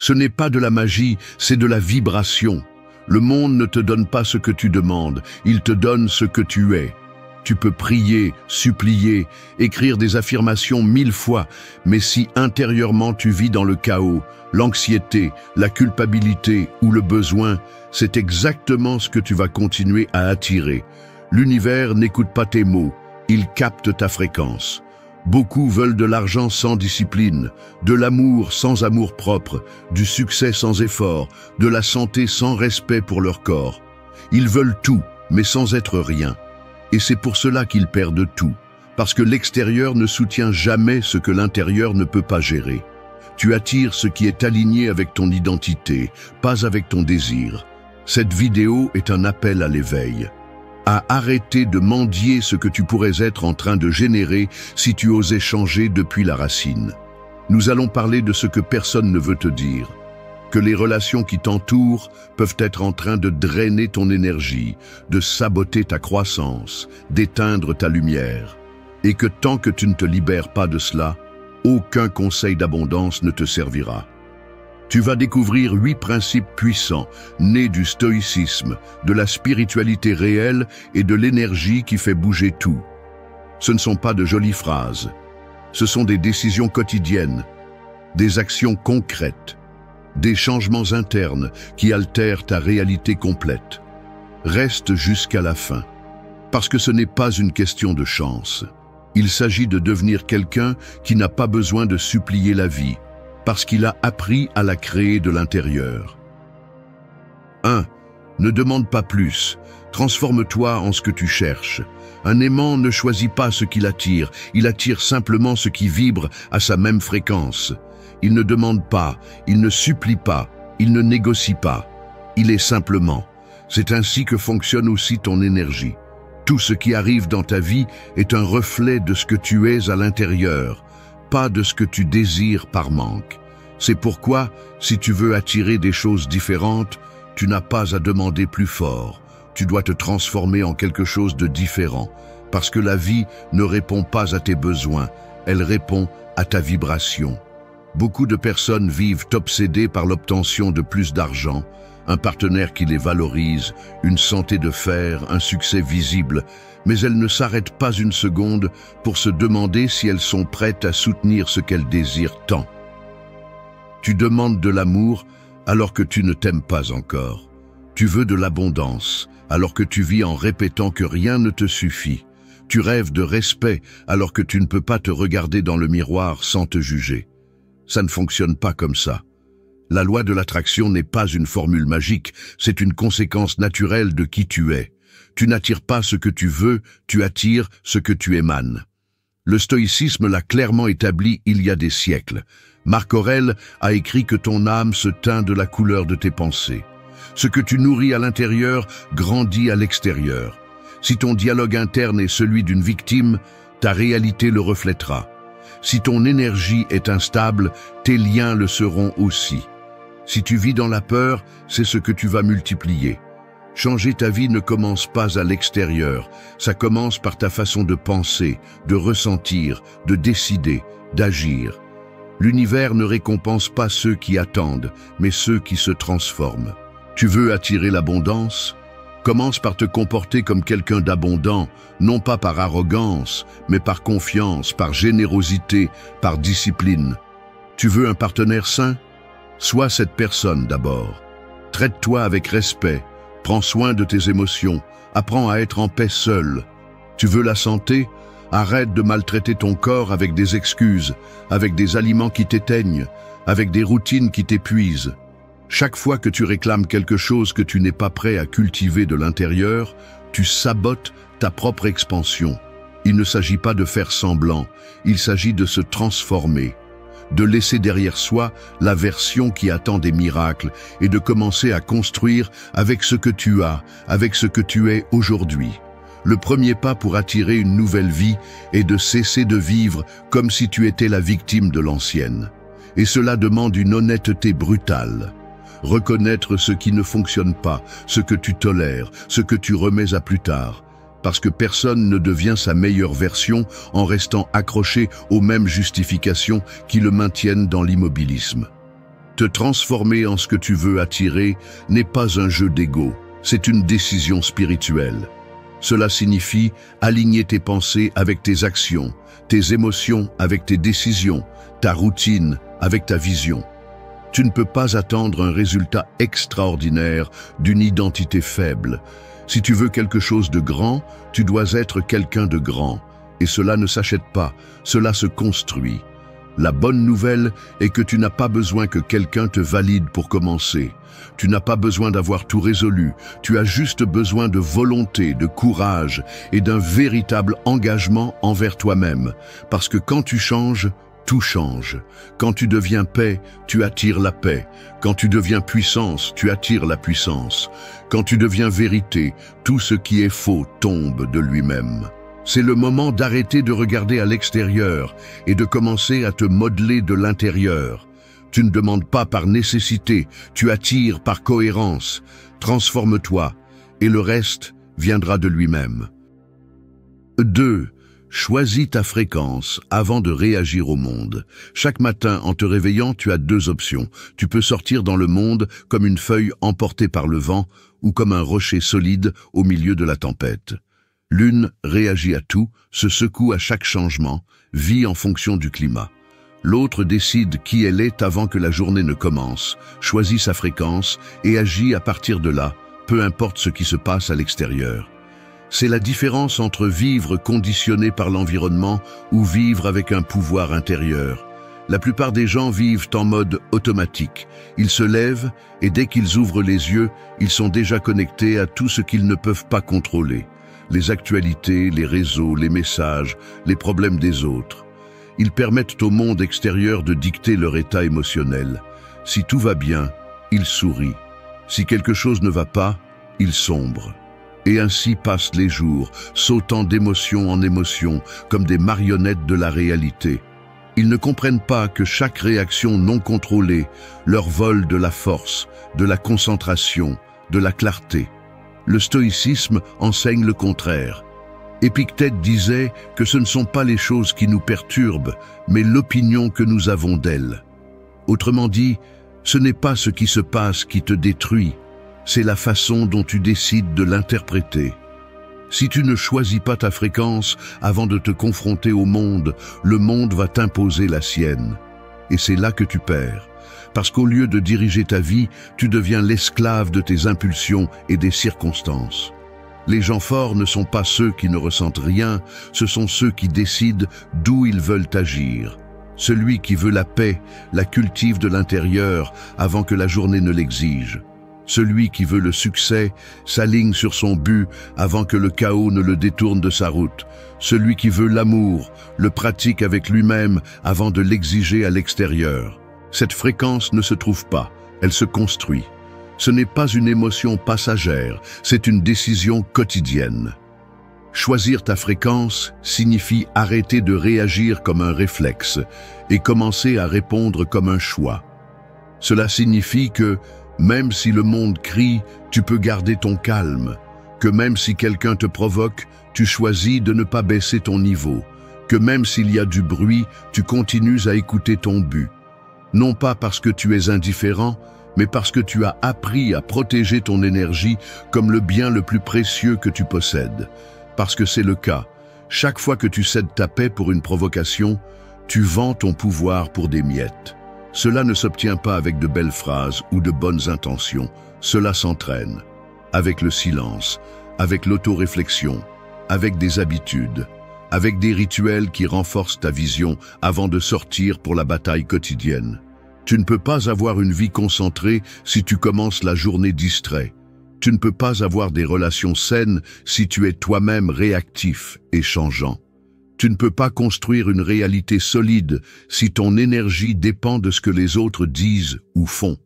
Ce n'est pas de la magie, c'est de la vibration. Le monde ne te donne pas ce que tu demandes, il te donne ce que tu es. Tu peux prier, supplier, écrire des affirmations 1000 fois, mais si intérieurement tu vis dans le chaos, l'anxiété, la culpabilité ou le besoin, c'est exactement ce que tu vas continuer à attirer. L'univers n'écoute pas tes mots, il capte ta fréquence. Beaucoup veulent de l'argent sans discipline, de l'amour sans amour-propre, du succès sans effort, de la santé sans respect pour leur corps. Ils veulent tout, mais sans être rien. Et c'est pour cela qu'ils perdent tout, parce que l'extérieur ne soutient jamais ce que l'intérieur ne peut pas gérer. Tu attires ce qui est aligné avec ton identité, pas avec ton désir. Cette vidéo est un appel à l'éveil, à arrêter de mendier ce que tu pourrais être en train de générer si tu osais changer depuis la racine. Nous allons parler de ce que personne ne veut te dire. Que les relations qui t'entourent peuvent être en train de drainer ton énergie, de saboter ta croissance, d'éteindre ta lumière. Et que tant que tu ne te libères pas de cela, aucun conseil d'abondance ne te servira. Tu vas découvrir 8 principes puissants, nés du stoïcisme, de la spiritualité réelle et de l'énergie qui fait bouger tout. Ce ne sont pas de jolies phrases, ce sont des décisions quotidiennes, des actions concrètes, des changements internes qui altèrent ta réalité complète. Reste jusqu'à la fin, parce que ce n'est pas une question de chance. Il s'agit de devenir quelqu'un qui n'a pas besoin de supplier la vie, parce qu'il a appris à la créer de l'intérieur. 1. Ne demande pas plus, transforme-toi en ce que tu cherches. Un aimant ne choisit pas ce qu'il attire, il attire simplement ce qui vibre à sa même fréquence. Il ne demande pas, il ne supplie pas, il ne négocie pas. Il est simplement. C'est ainsi que fonctionne aussi ton énergie. Tout ce qui arrive dans ta vie est un reflet de ce que tu es à l'intérieur, pas de ce que tu désires par manque. C'est pourquoi, si tu veux attirer des choses différentes, tu n'as pas à demander plus fort. Tu dois te transformer en quelque chose de différent, parce que la vie ne répond pas à tes besoins, elle répond à ta vibration. Beaucoup de personnes vivent obsédées par l'obtention de plus d'argent, un partenaire qui les valorise, une santé de fer, un succès visible, mais elles ne s'arrêtent pas une seconde pour se demander si elles sont prêtes à soutenir ce qu'elles désirent tant. Tu demandes de l'amour alors que tu ne t'aimes pas encore. Tu veux de l'abondance alors que tu vis en répétant que rien ne te suffit. Tu rêves de respect alors que tu ne peux pas te regarder dans le miroir sans te juger. Ça ne fonctionne pas comme ça. La loi de l'attraction n'est pas une formule magique, c'est une conséquence naturelle de qui tu es. Tu n'attires pas ce que tu veux, tu attires ce que tu émanes. Le stoïcisme l'a clairement établi il y a des siècles. Marc Aurèle a écrit que ton âme se teint de la couleur de tes pensées. Ce que tu nourris à l'intérieur grandit à l'extérieur. Si ton dialogue interne est celui d'une victime, ta réalité le reflètera. Si ton énergie est instable, tes liens le seront aussi. Si tu vis dans la peur, c'est ce que tu vas multiplier. Changer ta vie ne commence pas à l'extérieur, ça commence par ta façon de penser, de ressentir, de décider, d'agir. L'univers ne récompense pas ceux qui attendent, mais ceux qui se transforment. Tu veux attirer l'abondance ? Commence par te comporter comme quelqu'un d'abondant, non pas par arrogance, mais par confiance, par générosité, par discipline. Tu veux un partenaire sain ? Sois cette personne d'abord. Traite-toi avec respect, prends soin de tes émotions, apprends à être en paix seul. Tu veux la santé ? Arrête de maltraiter ton corps avec des excuses, avec des aliments qui t'éteignent, avec des routines qui t'épuisent. Chaque fois que tu réclames quelque chose que tu n'es pas prêt à cultiver de l'intérieur, tu sabotes ta propre expansion. Il ne s'agit pas de faire semblant, il s'agit de se transformer, de laisser derrière soi la version qui attend des miracles et de commencer à construire avec ce que tu as, avec ce que tu es aujourd'hui. Le premier pas pour attirer une nouvelle vie est de cesser de vivre comme si tu étais la victime de l'ancienne. Et cela demande une honnêteté brutale. Reconnaître ce qui ne fonctionne pas, ce que tu tolères, ce que tu remets à plus tard. Parce que personne ne devient sa meilleure version en restant accroché aux mêmes justifications qui le maintiennent dans l'immobilisme. Te transformer en ce que tu veux attirer n'est pas un jeu d'ego, c'est une décision spirituelle. Cela signifie aligner tes pensées avec tes actions, tes émotions avec tes décisions, ta routine avec ta vision. Tu ne peux pas attendre un résultat extraordinaire d'une identité faible. Si tu veux quelque chose de grand, tu dois être quelqu'un de grand. Et cela ne s'achète pas, cela se construit. La bonne nouvelle est que tu n'as pas besoin que quelqu'un te valide pour commencer. Tu n'as pas besoin d'avoir tout résolu, tu as juste besoin de volonté, de courage et d'un véritable engagement envers toi-même. Parce que quand tu changes, tout change. Quand tu deviens paix, tu attires la paix. Quand tu deviens puissance, tu attires la puissance. Quand tu deviens vérité, tout ce qui est faux tombe de lui-même. C'est le moment d'arrêter de regarder à l'extérieur et de commencer à te modeler de l'intérieur. Tu ne demandes pas par nécessité, tu attires par cohérence. Transforme-toi et le reste viendra de lui-même. 2. Choisis ta fréquence avant de réagir au monde. Chaque matin, en te réveillant, tu as deux options. Tu peux sortir dans le monde comme une feuille emportée par le vent ou comme un rocher solide au milieu de la tempête. L'une réagit à tout, se secoue à chaque changement, vit en fonction du climat. L'autre décide qui elle est avant que la journée ne commence, choisit sa fréquence et agit à partir de là, peu importe ce qui se passe à l'extérieur. C'est la différence entre vivre conditionné par l'environnement ou vivre avec un pouvoir intérieur. La plupart des gens vivent en mode automatique. Ils se lèvent et dès qu'ils ouvrent les yeux, ils sont déjà connectés à tout ce qu'ils ne peuvent pas contrôler. Les actualités, les réseaux, les messages, les problèmes des autres. Ils permettent au monde extérieur de dicter leur état émotionnel. Si tout va bien, ils sourient. Si quelque chose ne va pas, ils sombrent. Et ainsi passent les jours, sautant d'émotion en émotion, comme des marionnettes de la réalité. Ils ne comprennent pas que chaque réaction non contrôlée leur vole de la force, de la concentration, de la clarté. Le stoïcisme enseigne le contraire. Épictète disait que ce ne sont pas les choses qui nous perturbent, mais l'opinion que nous avons d'elles. Autrement dit, ce n'est pas ce qui se passe qui te détruit, c'est la façon dont tu décides de l'interpréter. Si tu ne choisis pas ta fréquence avant de te confronter au monde, le monde va t'imposer la sienne. Et c'est là que tu perds. Parce qu'au lieu de diriger ta vie, tu deviens l'esclave de tes impulsions et des circonstances. Les gens forts ne sont pas ceux qui ne ressentent rien, ce sont ceux qui décident d'où ils veulent agir. Celui qui veut la paix la cultive de l'intérieur avant que la journée ne l'exige. Celui qui veut le succès s'aligne sur son but avant que le chaos ne le détourne de sa route. Celui qui veut l'amour le pratique avec lui-même avant de l'exiger à l'extérieur. Cette fréquence ne se trouve pas, elle se construit. Ce n'est pas une émotion passagère, c'est une décision quotidienne. Choisir ta fréquence signifie arrêter de réagir comme un réflexe et commencer à répondre comme un choix. Cela signifie que, même si le monde crie, tu peux garder ton calme, que même si quelqu'un te provoque, tu choisis de ne pas baisser ton niveau, que même s'il y a du bruit, tu continues à écouter ton but. Non pas parce que tu es indifférent, mais parce que tu as appris à protéger ton énergie comme le bien le plus précieux que tu possèdes. Parce que c'est le cas. Chaque fois que tu cèdes ta paix pour une provocation, tu vends ton pouvoir pour des miettes. Cela ne s'obtient pas avec de belles phrases ou de bonnes intentions. Cela s'entraîne. Avec le silence, avec l'autoréflexion, avec des habitudes, avec des rituels qui renforcent ta vision avant de sortir pour la bataille quotidienne. Tu ne peux pas avoir une vie concentrée si tu commences la journée distrait. Tu ne peux pas avoir des relations saines si tu es toi-même réactif et changeant. Tu ne peux pas construire une réalité solide si ton énergie dépend de ce que les autres disent ou font.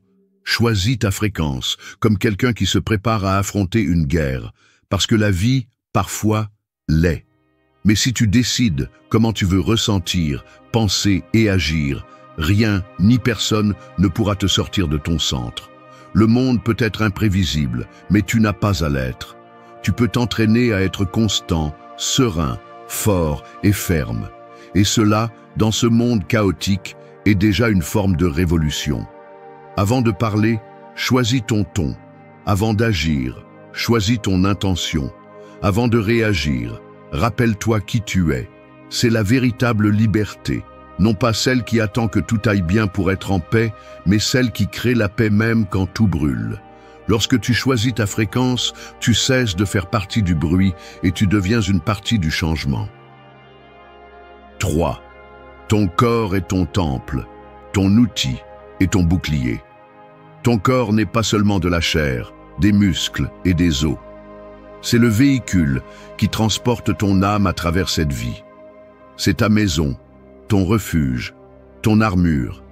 Choisis ta fréquence comme quelqu'un qui se prépare à affronter une guerre, parce que la vie, parfois, l'est. Mais si tu décides comment tu veux ressentir, penser et agir, rien ni personne ne pourra te sortir de ton centre. Le monde peut être imprévisible, mais tu n'as pas à l'être. Tu peux t'entraîner à être constant, serein, fort et ferme. Et cela, dans ce monde chaotique, est déjà une forme de révolution. Avant de parler, choisis ton ton. Avant d'agir, choisis ton intention. Avant de réagir, rappelle-toi qui tu es. C'est la véritable liberté, non pas celle qui attend que tout aille bien pour être en paix, mais celle qui crée la paix même quand tout brûle. Lorsque tu choisis ta fréquence, tu cesses de faire partie du bruit et tu deviens une partie du changement. 3. Ton corps est ton temple, ton outil et ton bouclier. Ton corps n'est pas seulement de la chair, des muscles et des os. C'est le véhicule qui transporte ton âme à travers cette vie. C'est ta maison, ton refuge, ton armure.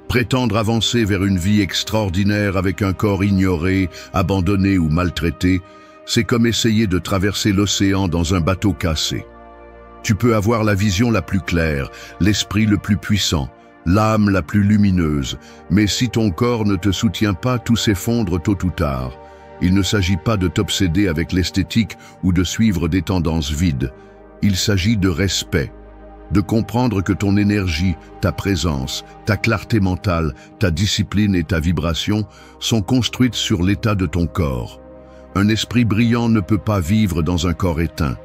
Prétendre avancer vers une vie extraordinaire avec un corps ignoré, abandonné ou maltraité, c'est comme essayer de traverser l'océan dans un bateau cassé. Tu peux avoir la vision la plus claire, l'esprit le plus puissant, l'âme la plus lumineuse, mais si ton corps ne te soutient pas, tout s'effondre tôt ou tard. Il ne s'agit pas de t'obséder avec l'esthétique ou de suivre des tendances vides. Il s'agit de respect, de comprendre que ton énergie, ta présence, ta clarté mentale, ta discipline et ta vibration sont construites sur l'état de ton corps. Un esprit brillant ne peut pas vivre dans un corps éteint.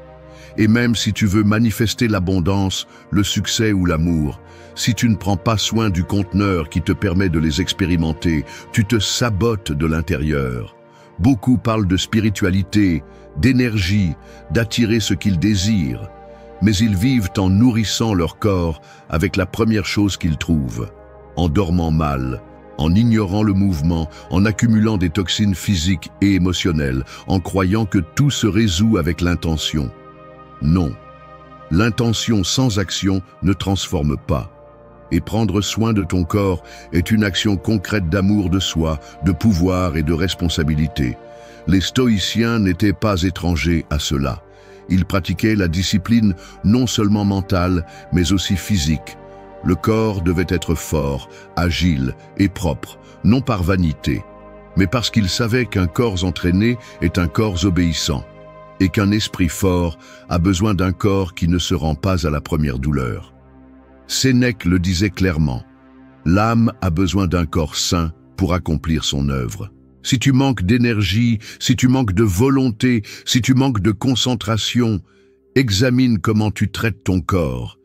Et même si tu veux manifester l'abondance, le succès ou l'amour, si tu ne prends pas soin du conteneur qui te permet de les expérimenter, tu te sabotes de l'intérieur. Beaucoup parlent de spiritualité, d'énergie, d'attirer ce qu'ils désirent, mais ils vivent en nourrissant leur corps avec la première chose qu'ils trouvent, en dormant mal, en ignorant le mouvement, en accumulant des toxines physiques et émotionnelles, en croyant que tout se résout avec l'intention. Non, l'intention sans action ne transforme pas. Et prendre soin de ton corps est une action concrète d'amour de soi, de pouvoir et de responsabilité. Les stoïciens n'étaient pas étrangers à cela. Ils pratiquaient la discipline non seulement mentale, mais aussi physique. Le corps devait être fort, agile et propre, non par vanité, mais parce qu'ils savaient qu'un corps entraîné est un corps obéissant, et qu'un esprit fort a besoin d'un corps qui ne se rend pas à la première douleur. Sénèque le disait clairement, l'âme a besoin d'un corps sain pour accomplir son œuvre. Si tu manques d'énergie, si tu manques de volonté, si tu manques de concentration, examine comment tu traites ton corps.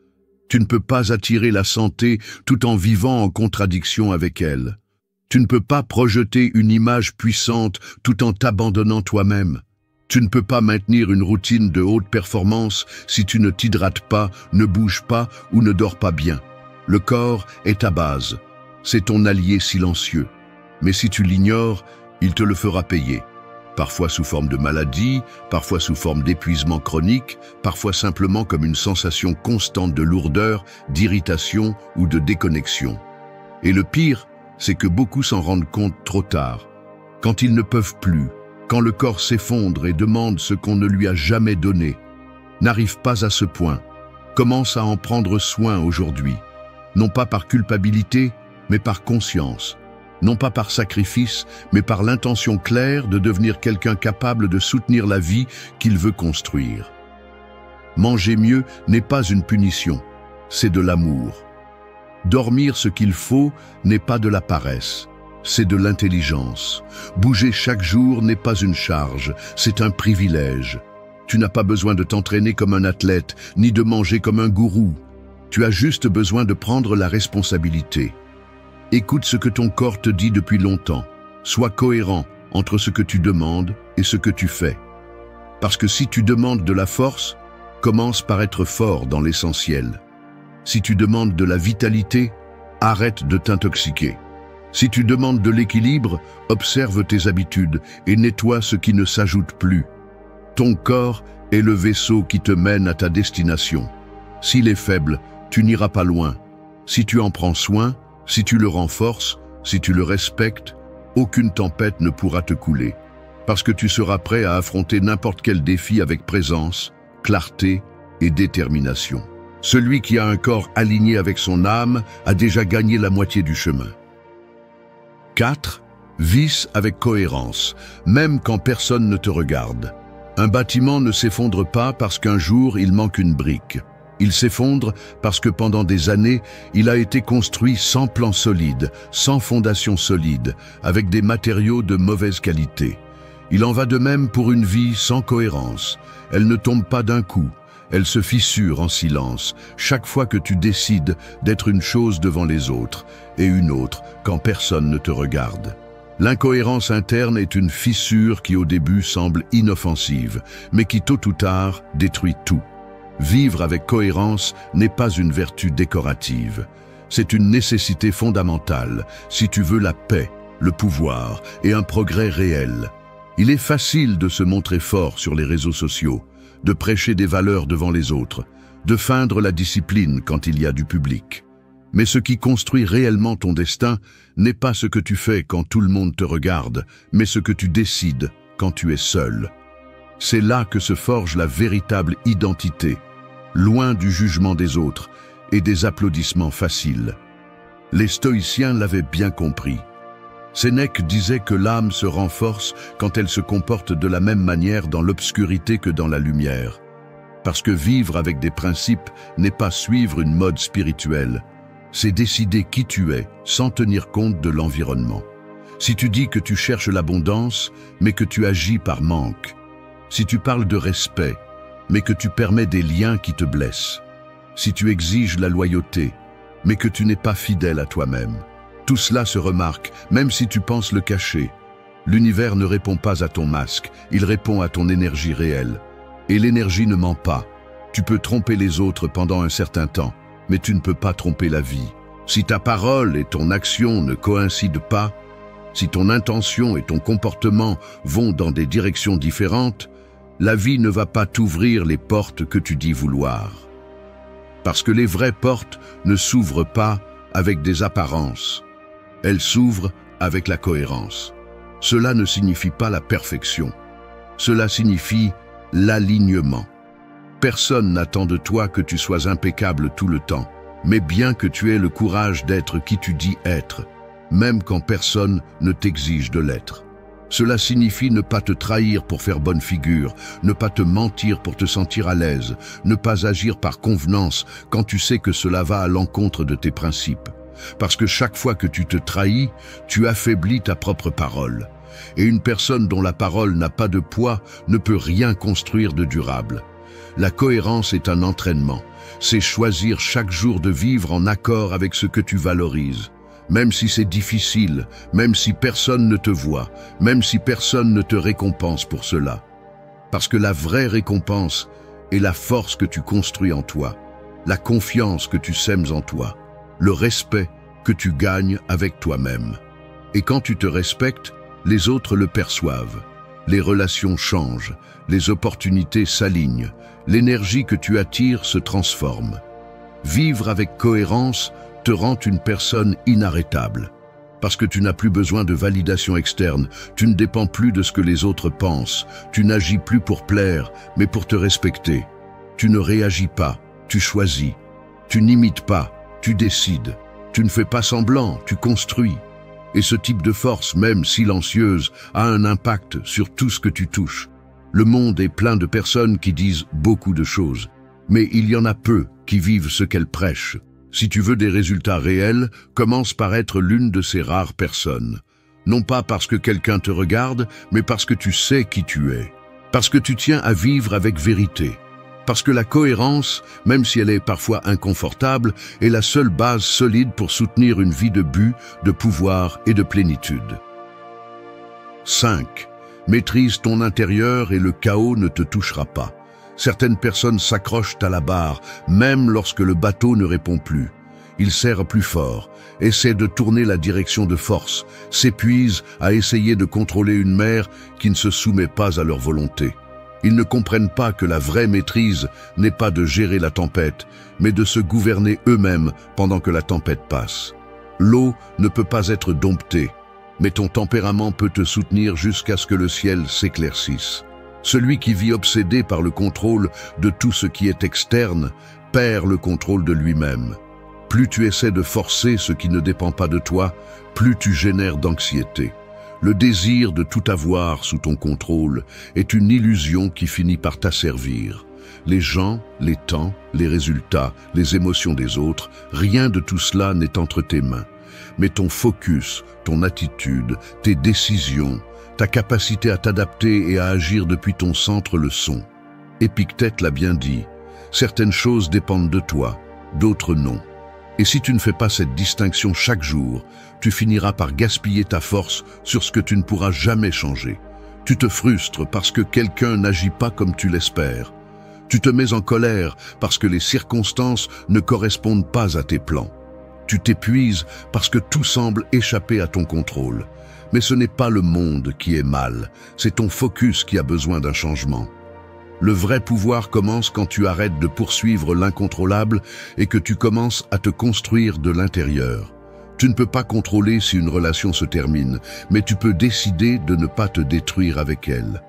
Tu ne peux pas attirer la santé tout en vivant en contradiction avec elle. Tu ne peux pas projeter une image puissante tout en t'abandonnant toi-même. Tu ne peux pas maintenir une routine de haute performance si tu ne t'hydrates pas, ne bouges pas ou ne dors pas bien. Le corps est ta base. C'est ton allié silencieux. Mais si tu l'ignores, il te le fera payer. Parfois sous forme de maladie, parfois sous forme d'épuisement chronique, parfois simplement comme une sensation constante de lourdeur, d'irritation ou de déconnexion. Et le pire, c'est que beaucoup s'en rendent compte trop tard, quand ils ne peuvent plus, quand le corps s'effondre et demande ce qu'on ne lui a jamais donné. N'arrive pas à ce point. Commence à en prendre soin aujourd'hui, non pas par culpabilité, mais par conscience. Non pas par sacrifice, mais par l'intention claire de devenir quelqu'un capable de soutenir la vie qu'il veut construire. Manger mieux n'est pas une punition, c'est de l'amour. Dormir ce qu'il faut n'est pas de la paresse, c'est de l'intelligence. Bouger chaque jour n'est pas une charge, c'est un privilège. Tu n'as pas besoin de t'entraîner comme un athlète, ni de manger comme un gourou. Tu as juste besoin de prendre la responsabilité. Écoute ce que ton corps te dit depuis longtemps. Sois cohérent entre ce que tu demandes et ce que tu fais. Parce que si tu demandes de la force, commence par être fort dans l'essentiel. Si tu demandes de la vitalité, arrête de t'intoxiquer. Si tu demandes de l'équilibre, observe tes habitudes et nettoie ce qui ne s'ajoute plus. Ton corps est le vaisseau qui te mène à ta destination. S'il est faible, tu n'iras pas loin. Si tu en prends soin, si tu le renforces, si tu le respectes, aucune tempête ne pourra te couler, parce que tu seras prêt à affronter n'importe quel défi avec présence, clarté et détermination. Celui qui a un corps aligné avec son âme a déjà gagné la moitié du chemin. 4. Vis avec cohérence, même quand personne ne te regarde. Un bâtiment ne s'effondre pas parce qu'un jour il manque une brique. Il s'effondre parce que pendant des années, il a été construit sans plan solide, sans fondation solide, avec des matériaux de mauvaise qualité. Il en va de même pour une vie sans cohérence. Elle ne tombe pas d'un coup, elle se fissure en silence, chaque fois que tu décides d'être une chose devant les autres, et une autre quand personne ne te regarde. L'incohérence interne est une fissure qui au début semble inoffensive, mais qui tôt ou tard détruit tout. Vivre avec cohérence n'est pas une vertu décorative. C'est une nécessité fondamentale si tu veux la paix, le pouvoir et un progrès réel. Il est facile de se montrer fort sur les réseaux sociaux, de prêcher des valeurs devant les autres, de feindre la discipline quand il y a du public. Mais ce qui construit réellement ton destin n'est pas ce que tu fais quand tout le monde te regarde, mais ce que tu décides quand tu es seul. C'est là que se forge la véritable identité, loin du jugement des autres et des applaudissements faciles. Les stoïciens l'avaient bien compris. Sénèque disait que l'âme se renforce quand elle se comporte de la même manière dans l'obscurité que dans la lumière. Parce que vivre avec des principes n'est pas suivre une mode spirituelle, c'est décider qui tu es sans tenir compte de l'environnement. Si tu dis que tu cherches l'abondance, mais que tu agis par manque. Si tu parles de respect, mais que tu permets des liens qui te blessent. Si tu exiges la loyauté, mais que tu n'es pas fidèle à toi-même. Tout cela se remarque, même si tu penses le cacher. L'univers ne répond pas à ton masque, il répond à ton énergie réelle. Et l'énergie ne ment pas. Tu peux tromper les autres pendant un certain temps, mais tu ne peux pas tromper la vie. Si ta parole et ton action ne coïncident pas, si ton intention et ton comportement vont dans des directions différentes, la vie ne va pas t'ouvrir les portes que tu dis vouloir. Parce que les vraies portes ne s'ouvrent pas avec des apparences. Elles s'ouvrent avec la cohérence. Cela ne signifie pas la perfection. Cela signifie l'alignement. Personne n'attend de toi que tu sois impeccable tout le temps, mais bien que tu aies le courage d'être qui tu dis être, même quand personne ne t'exige de l'être. Cela signifie ne pas te trahir pour faire bonne figure, ne pas te mentir pour te sentir à l'aise, ne pas agir par convenance quand tu sais que cela va à l'encontre de tes principes. Parce que chaque fois que tu te trahis, tu affaiblis ta propre parole. Et une personne dont la parole n'a pas de poids ne peut rien construire de durable. La cohérence est un entraînement. C'est choisir chaque jour de vivre en accord avec ce que tu valorises. Même si c'est difficile, même si personne ne te voit, même si personne ne te récompense pour cela. Parce que la vraie récompense est la force que tu construis en toi, la confiance que tu sèmes en toi, le respect que tu gagnes avec toi-même. Et quand tu te respectes, les autres le perçoivent. Les relations changent, les opportunités s'alignent, l'énergie que tu attires se transforme. Vivre avec cohérence te rend une personne inarrêtable. Parce que tu n'as plus besoin de validation externe, tu ne dépends plus de ce que les autres pensent, tu n'agis plus pour plaire, mais pour te respecter. Tu ne réagis pas, tu choisis. Tu n'imites pas, tu décides. Tu ne fais pas semblant, tu construis. Et ce type de force, même silencieuse, a un impact sur tout ce que tu touches. Le monde est plein de personnes qui disent beaucoup de choses, mais il y en a peu qui vivent ce qu'elles prêchent. Si tu veux des résultats réels, commence par être l'une de ces rares personnes. Non pas parce que quelqu'un te regarde, mais parce que tu sais qui tu es. Parce que tu tiens à vivre avec vérité. Parce que la cohérence, même si elle est parfois inconfortable, est la seule base solide pour soutenir une vie de but, de pouvoir et de plénitude. 5. Maîtrise ton intérieur et le chaos ne te touchera pas. Certaines personnes s'accrochent à la barre, même lorsque le bateau ne répond plus. Ils serrent plus fort, essaient de tourner la direction de force, s'épuisent à essayer de contrôler une mer qui ne se soumet pas à leur volonté. Ils ne comprennent pas que la vraie maîtrise n'est pas de gérer la tempête, mais de se gouverner eux-mêmes pendant que la tempête passe. L'eau ne peut pas être domptée, mais ton tempérament peut te soutenir jusqu'à ce que le ciel s'éclaircisse. Celui qui vit obsédé par le contrôle de tout ce qui est externe perd le contrôle de lui-même. Plus tu essaies de forcer ce qui ne dépend pas de toi, plus tu génères d'anxiété. Le désir de tout avoir sous ton contrôle est une illusion qui finit par t'asservir. Les gens, les temps, les résultats, les émotions des autres, rien de tout cela n'est entre tes mains. Mais ton focus, ton attitude, tes décisions, ta capacité à t'adapter et à agir depuis ton centre le sont. Épictète l'a bien dit, certaines choses dépendent de toi, d'autres non. Et si tu ne fais pas cette distinction chaque jour, tu finiras par gaspiller ta force sur ce que tu ne pourras jamais changer. Tu te frustres parce que quelqu'un n'agit pas comme tu l'espères. Tu te mets en colère parce que les circonstances ne correspondent pas à tes plans. Tu t'épuises parce que tout semble échapper à ton contrôle. Mais ce n'est pas le monde qui est mal, c'est ton focus qui a besoin d'un changement. Le vrai pouvoir commence quand tu arrêtes de poursuivre l'incontrôlable et que tu commences à te construire de l'intérieur. Tu ne peux pas contrôler si une relation se termine, mais tu peux décider de ne pas te détruire avec elle.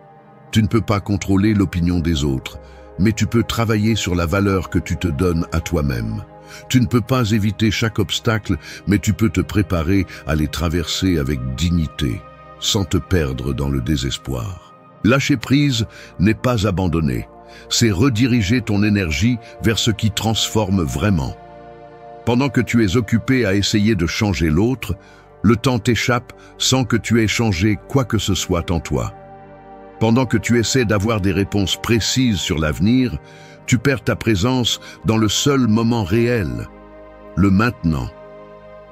Tu ne peux pas contrôler l'opinion des autres, mais tu peux travailler sur la valeur que tu te donnes à toi-même. Tu ne peux pas éviter chaque obstacle, mais tu peux te préparer à les traverser avec dignité, sans te perdre dans le désespoir. Lâcher prise n'est pas abandonner, c'est rediriger ton énergie vers ce qui transforme vraiment. Pendant que tu es occupé à essayer de changer l'autre, le temps t'échappe sans que tu aies changé quoi que ce soit en toi. Pendant que tu essaies d'avoir des réponses précises sur l'avenir, tu perds ta présence dans le seul moment réel, le maintenant.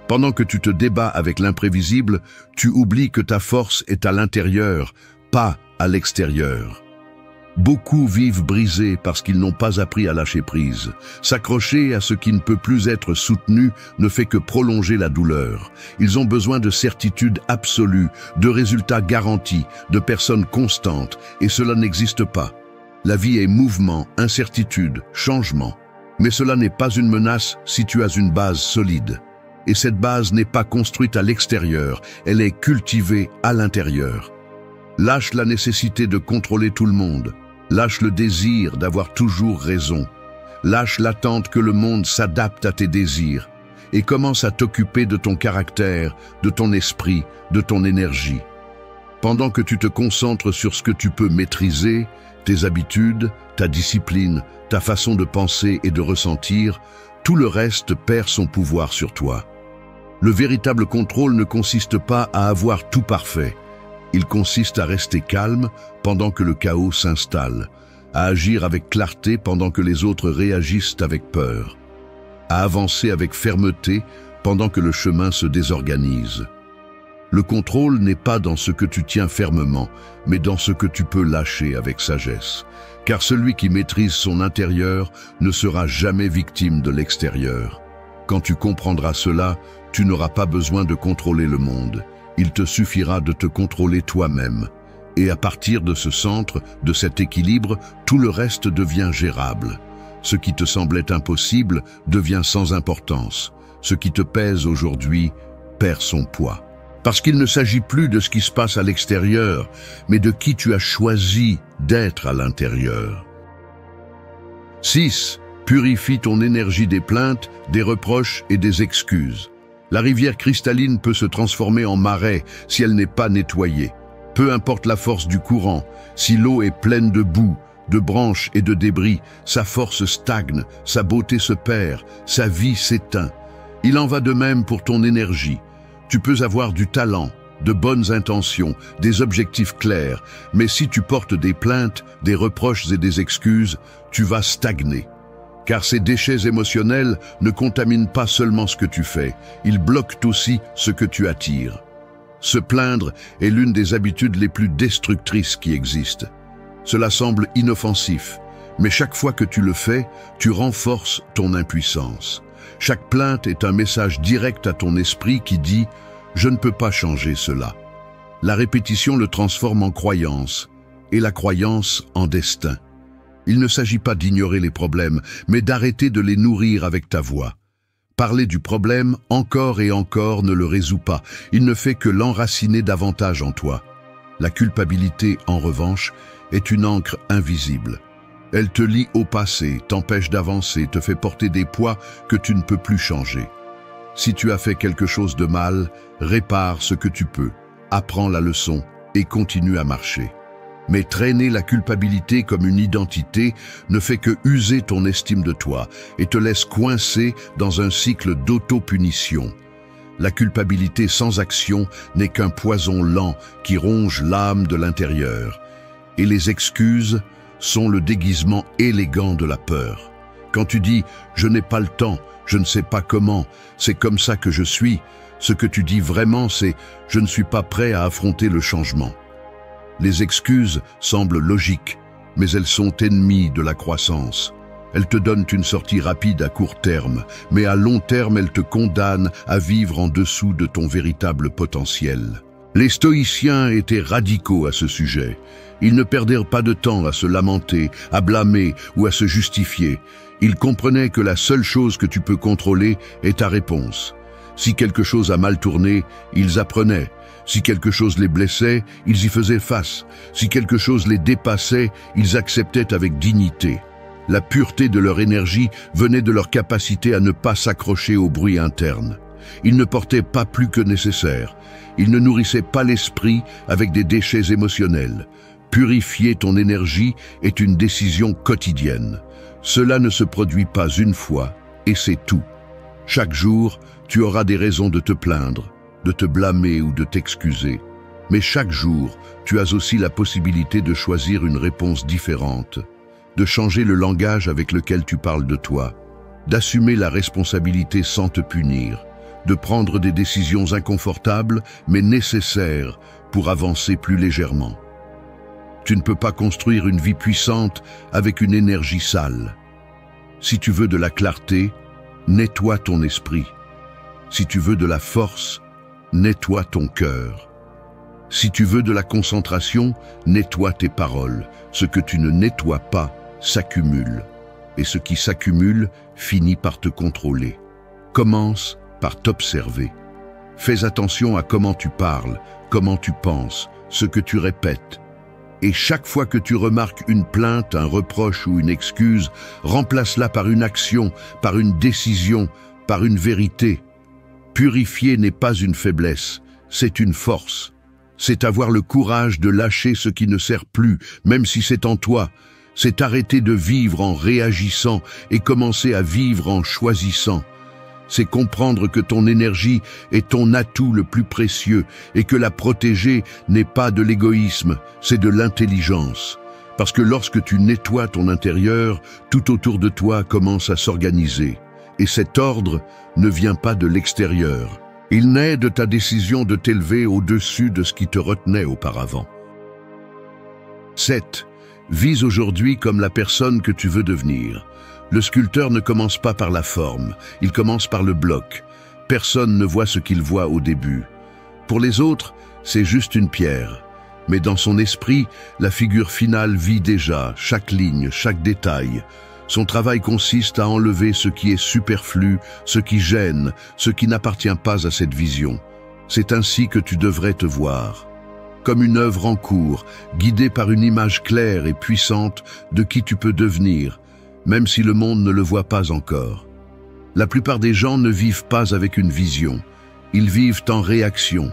Pendant que tu te débats avec l'imprévisible, tu oublies que ta force est à l'intérieur, pas à l'extérieur. Beaucoup vivent brisés parce qu'ils n'ont pas appris à lâcher prise. S'accrocher à ce qui ne peut plus être soutenu ne fait que prolonger la douleur. Ils ont besoin de certitudes absolues, de résultats garantis, de personnes constantes, et cela n'existe pas. La vie est mouvement, incertitude, changement. Mais cela n'est pas une menace si tu as une base solide. Et cette base n'est pas construite à l'extérieur, elle est cultivée à l'intérieur. Lâche la nécessité de contrôler tout le monde. Lâche le désir d'avoir toujours raison. Lâche l'attente que le monde s'adapte à tes désirs. Et commence à t'occuper de ton caractère, de ton esprit, de ton énergie. Pendant que tu te concentres sur ce que tu peux maîtriser, tes habitudes, ta discipline, ta façon de penser et de ressentir, tout le reste perd son pouvoir sur toi. Le véritable contrôle ne consiste pas à avoir tout parfait. Il consiste à rester calme pendant que le chaos s'installe, à agir avec clarté pendant que les autres réagissent avec peur, à avancer avec fermeté pendant que le chemin se désorganise. Le contrôle n'est pas dans ce que tu tiens fermement, mais dans ce que tu peux lâcher avec sagesse. Car celui qui maîtrise son intérieur ne sera jamais victime de l'extérieur. Quand tu comprendras cela, tu n'auras pas besoin de contrôler le monde. Il te suffira de te contrôler toi-même. Et à partir de ce centre, de cet équilibre, tout le reste devient gérable. Ce qui te semblait impossible devient sans importance. Ce qui te pèse aujourd'hui perd son poids. Parce qu'il ne s'agit plus de ce qui se passe à l'extérieur, mais de qui tu as choisi d'être à l'intérieur. 6. Purifie ton énergie des plaintes, des reproches et des excuses. La rivière cristalline peut se transformer en marais si elle n'est pas nettoyée. Peu importe la force du courant, si l'eau est pleine de boue, de branches et de débris, sa force stagne, sa beauté se perd, sa vie s'éteint. Il en va de même pour ton énergie. Tu peux avoir du talent, de bonnes intentions, des objectifs clairs, mais si tu portes des plaintes, des reproches et des excuses, tu vas stagner. Car ces déchets émotionnels ne contaminent pas seulement ce que tu fais, ils bloquent aussi ce que tu attires. Se plaindre est l'une des habitudes les plus destructrices qui existent. Cela semble inoffensif, mais chaque fois que tu le fais, tu renforces ton impuissance. Chaque plainte est un message direct à ton esprit qui dit « Je ne peux pas changer cela ». La répétition le transforme en croyance, et la croyance en destin. Il ne s'agit pas d'ignorer les problèmes, mais d'arrêter de les nourrir avec ta voix. Parler du problème encore et encore ne le résout pas, il ne fait que l'enraciner davantage en toi. La culpabilité, en revanche, est une encre invisible. Elle te lie au passé, t'empêche d'avancer, te fait porter des poids que tu ne peux plus changer. Si tu as fait quelque chose de mal, répare ce que tu peux, apprends la leçon et continue à marcher. Mais traîner la culpabilité comme une identité ne fait que user ton estime de toi et te laisse coincé dans un cycle d'auto-punition. La culpabilité sans action n'est qu'un poison lent qui ronge l'âme de l'intérieur. Et les excuses sont le déguisement élégant de la peur. Quand tu dis « je n'ai pas le temps, je ne sais pas comment, c'est comme ça que je suis », ce que tu dis vraiment c'est « je ne suis pas prêt à affronter le changement ». Les excuses semblent logiques, mais elles sont ennemies de la croissance. Elles te donnent une sortie rapide à court terme, mais à long terme elles te condamnent à vivre en dessous de ton véritable potentiel. Les stoïciens étaient radicaux à ce sujet. Ils ne perdirent pas de temps à se lamenter, à blâmer ou à se justifier. Ils comprenaient que la seule chose que tu peux contrôler est ta réponse. Si quelque chose a mal tourné, ils apprenaient. Si quelque chose les blessait, ils y faisaient face. Si quelque chose les dépassait, ils acceptaient avec dignité. La pureté de leur énergie venait de leur capacité à ne pas s'accrocher au bruit interne. Ils ne portaient pas plus que nécessaire. Ils ne nourrissaient pas l'esprit avec des déchets émotionnels. Purifier ton énergie est une décision quotidienne. Cela ne se produit pas une fois, et c'est tout. Chaque jour, tu auras des raisons de te plaindre, de te blâmer ou de t'excuser. Mais chaque jour, tu as aussi la possibilité de choisir une réponse différente, de changer le langage avec lequel tu parles de toi, d'assumer la responsabilité sans te punir, de prendre des décisions inconfortables mais nécessaires pour avancer plus légèrement. Tu ne peux pas construire une vie puissante avec une énergie sale. Si tu veux de la clarté, nettoie ton esprit. Si tu veux de la force, nettoie ton cœur. Si tu veux de la concentration, nettoie tes paroles. Ce que tu ne nettoies pas s'accumule. Et ce qui s'accumule finit par te contrôler. Commence par t'observer. Fais attention à comment tu parles, comment tu penses, ce que tu répètes. Et chaque fois que tu remarques une plainte, un reproche ou une excuse, remplace-la par une action, par une décision, par une vérité. Purifier n'est pas une faiblesse, c'est une force. C'est avoir le courage de lâcher ce qui ne sert plus, même si c'est en toi. C'est arrêter de vivre en réagissant et commencer à vivre en choisissant. C'est comprendre que ton énergie est ton atout le plus précieux et que la protéger n'est pas de l'égoïsme, c'est de l'intelligence. Parce que lorsque tu nettoies ton intérieur, tout autour de toi commence à s'organiser. Et cet ordre ne vient pas de l'extérieur. Il naît de ta décision de t'élever au-dessus de ce qui te retenait auparavant. 7. Vise aujourd'hui comme la personne que tu veux devenir. Le sculpteur ne commence pas par la forme, il commence par le bloc. Personne ne voit ce qu'il voit au début. Pour les autres, c'est juste une pierre. Mais dans son esprit, la figure finale vit déjà, chaque ligne, chaque détail. Son travail consiste à enlever ce qui est superflu, ce qui gêne, ce qui n'appartient pas à cette vision. C'est ainsi que tu devrais te voir. Comme une œuvre en cours, guidée par une image claire et puissante de qui tu peux devenir, même si le monde ne le voit pas encore. La plupart des gens ne vivent pas avec une vision. Ils vivent en réaction.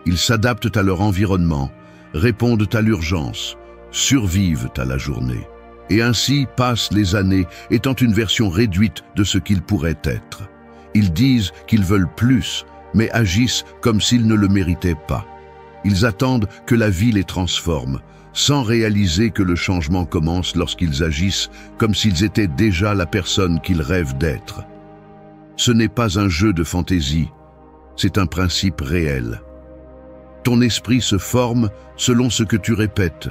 Ils s'adaptent à leur environnement, répondent à l'urgence, survivent à la journée. Et ainsi passent les années, étant une version réduite de ce qu'ils pourraient être. Ils disent qu'ils veulent plus, mais agissent comme s'ils ne le méritaient pas. Ils attendent que la vie les transforme, sans réaliser que le changement commence lorsqu'ils agissent comme s'ils étaient déjà la personne qu'ils rêvent d'être. Ce n'est pas un jeu de fantaisie, c'est un principe réel. Ton esprit se forme selon ce que tu répètes,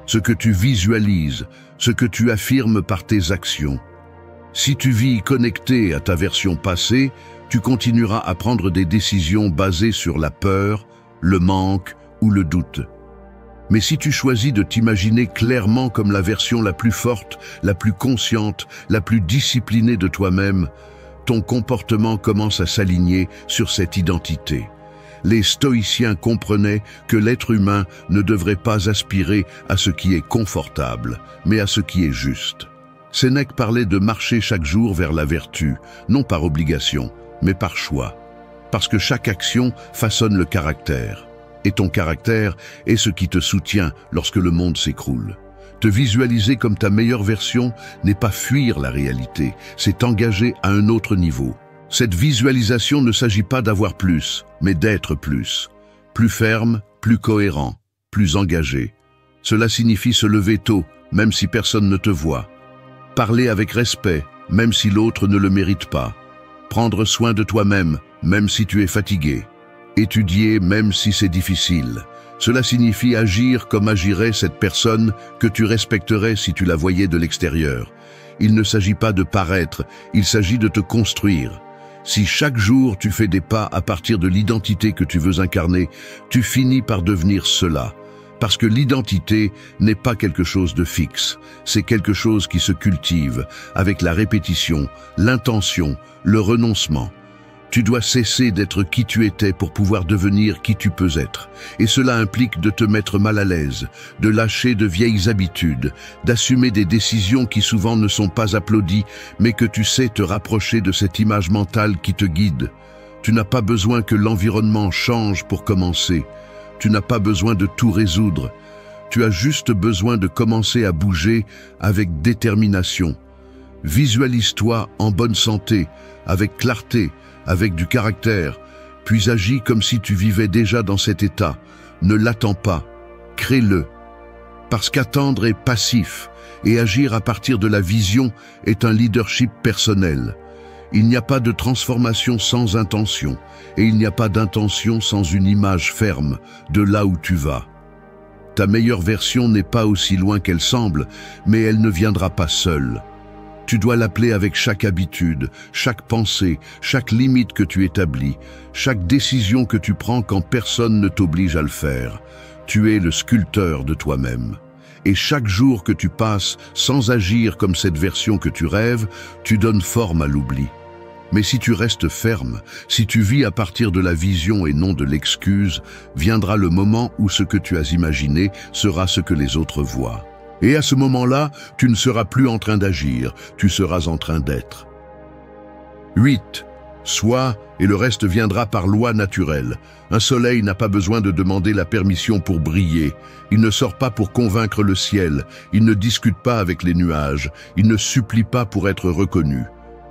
ce que tu visualises, ce que tu affirmes par tes actions. Si tu vis connecté à ta version passée, tu continueras à prendre des décisions basées sur la peur, le manque ou le doute. Mais si tu choisis de t'imaginer clairement comme la version la plus forte, la plus consciente, la plus disciplinée de toi-même, ton comportement commence à s'aligner sur cette identité. Les stoïciens comprenaient que l'être humain ne devrait pas aspirer à ce qui est confortable, mais à ce qui est juste. Sénèque parlait de marcher chaque jour vers la vertu, non par obligation, mais par choix. Parce que chaque action façonne le caractère. et ton caractère est ce qui te soutient lorsque le monde s'écroule. Te visualiser comme ta meilleure version n'est pas fuir la réalité, c'est t'engager à un autre niveau. Cette visualisation ne s'agit pas d'avoir plus, mais d'être plus. Plus ferme, plus cohérent, plus engagé. Cela signifie se lever tôt, même si personne ne te voit. Parler avec respect, même si l'autre ne le mérite pas. Prendre soin de toi-même, même si tu es fatigué. Étudier, même si c'est difficile. Cela signifie agir comme agirait cette personne que tu respecterais si tu la voyais de l'extérieur. Il ne s'agit pas de paraître, il s'agit de te construire. Si chaque jour tu fais des pas à partir de l'identité que tu veux incarner, tu finis par devenir cela. Parce que l'identité n'est pas quelque chose de fixe, c'est quelque chose qui se cultive avec la répétition, l'intention, le renoncement. Tu dois cesser d'être qui tu étais pour pouvoir devenir qui tu peux être. Et cela implique de te mettre mal à l'aise, de lâcher de vieilles habitudes, d'assumer des décisions qui souvent ne sont pas applaudies, mais que tu sais te rapprocher de cette image mentale qui te guide. Tu n'as pas besoin que l'environnement change pour commencer. Tu n'as pas besoin de tout résoudre. Tu as juste besoin de commencer à bouger avec détermination. Visualise-toi en bonne santé, avec clarté, avec du caractère, puis agis comme si tu vivais déjà dans cet état. Ne l'attends pas, crée-le. Parce qu'attendre est passif, et agir à partir de la vision est un leadership personnel. Il n'y a pas de transformation sans intention, et il n'y a pas d'intention sans une image ferme de là où tu vas. Ta meilleure version n'est pas aussi loin qu'elle semble, mais elle ne viendra pas seule. Tu dois l'appeler avec chaque habitude, chaque pensée, chaque limite que tu établis, chaque décision que tu prends quand personne ne t'oblige à le faire. Tu es le sculpteur de toi-même. Et chaque jour que tu passes sans agir comme cette version que tu rêves, tu donnes forme à l'oubli. Mais si tu restes ferme, si tu vis à partir de la vision et non de l'excuse, viendra le moment où ce que tu as imaginé sera ce que les autres voient. Et à ce moment-là, tu ne seras plus en train d'agir, tu seras en train d'être. 8. Sois, et le reste viendra par loi naturelle. Un soleil n'a pas besoin de demander la permission pour briller. Il ne sort pas pour convaincre le ciel. Il ne discute pas avec les nuages. Il ne supplie pas pour être reconnu.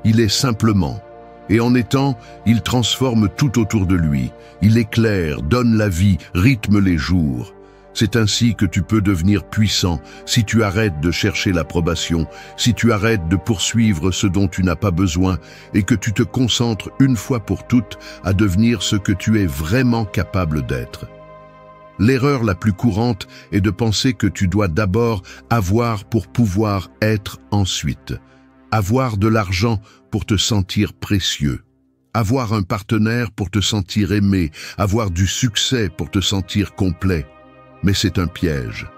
Il est simplement. Et en étant, il transforme tout autour de lui. Il éclaire, donne la vie, rythme les jours. C'est ainsi que tu peux devenir puissant si tu arrêtes de chercher l'approbation, si tu arrêtes de poursuivre ce dont tu n'as pas besoin et que tu te concentres une fois pour toutes à devenir ce que tu es vraiment capable d'être. L'erreur la plus courante est de penser que tu dois d'abord avoir pour pouvoir être ensuite. Avoir de l'argent pour te sentir précieux. Avoir un partenaire pour te sentir aimé. Avoir du succès pour te sentir complet. Mais c'est un piège.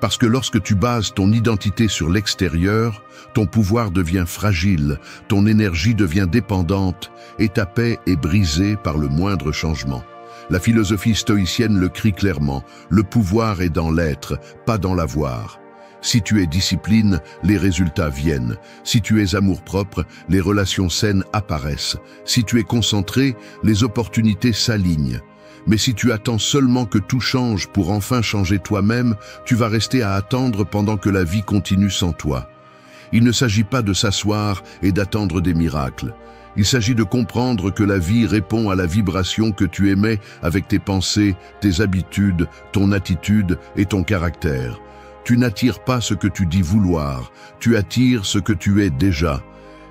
Parce que lorsque tu bases ton identité sur l'extérieur, ton pouvoir devient fragile, ton énergie devient dépendante et ta paix est brisée par le moindre changement. La philosophie stoïcienne le crie clairement, le pouvoir est dans l'être, pas dans l'avoir. Si tu es discipline, les résultats viennent. Si tu es amour-propre, les relations saines apparaissent. Si tu es concentré, les opportunités s'alignent. Mais si tu attends seulement que tout change pour enfin changer toi-même, tu vas rester à attendre pendant que la vie continue sans toi. Il ne s'agit pas de s'asseoir et d'attendre des miracles. Il s'agit de comprendre que la vie répond à la vibration que tu émets avec tes pensées, tes habitudes, ton attitude et ton caractère. Tu n'attires pas ce que tu dis vouloir, tu attires ce que tu es déjà.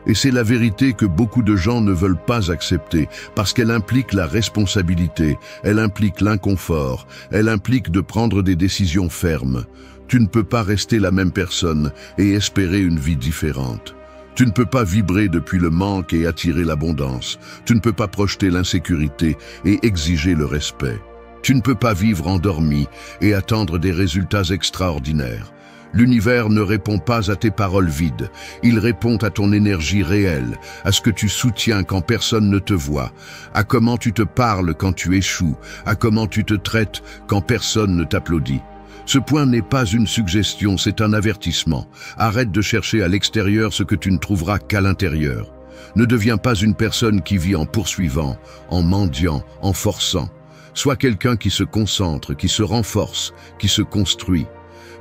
Et c'est la vérité que beaucoup de gens ne veulent pas accepter, parce qu'elle implique la responsabilité, elle implique l'inconfort, elle implique de prendre des décisions fermes. Tu ne peux pas rester la même personne et espérer une vie différente. Tu ne peux pas vibrer depuis le manque et attirer l'abondance. Tu ne peux pas projeter l'insécurité et exiger le respect. Tu ne peux pas vivre endormi et attendre des résultats extraordinaires. L'univers ne répond pas à tes paroles vides, il répond à ton énergie réelle, à ce que tu soutiens quand personne ne te voit, à comment tu te parles quand tu échoues, à comment tu te traites quand personne ne t'applaudit. Ce point n'est pas une suggestion, c'est un avertissement. Arrête de chercher à l'extérieur ce que tu ne trouveras qu'à l'intérieur. Ne deviens pas une personne qui vit en poursuivant, en mendiant, en forçant. Sois quelqu'un qui se concentre, qui se renforce, qui se construit.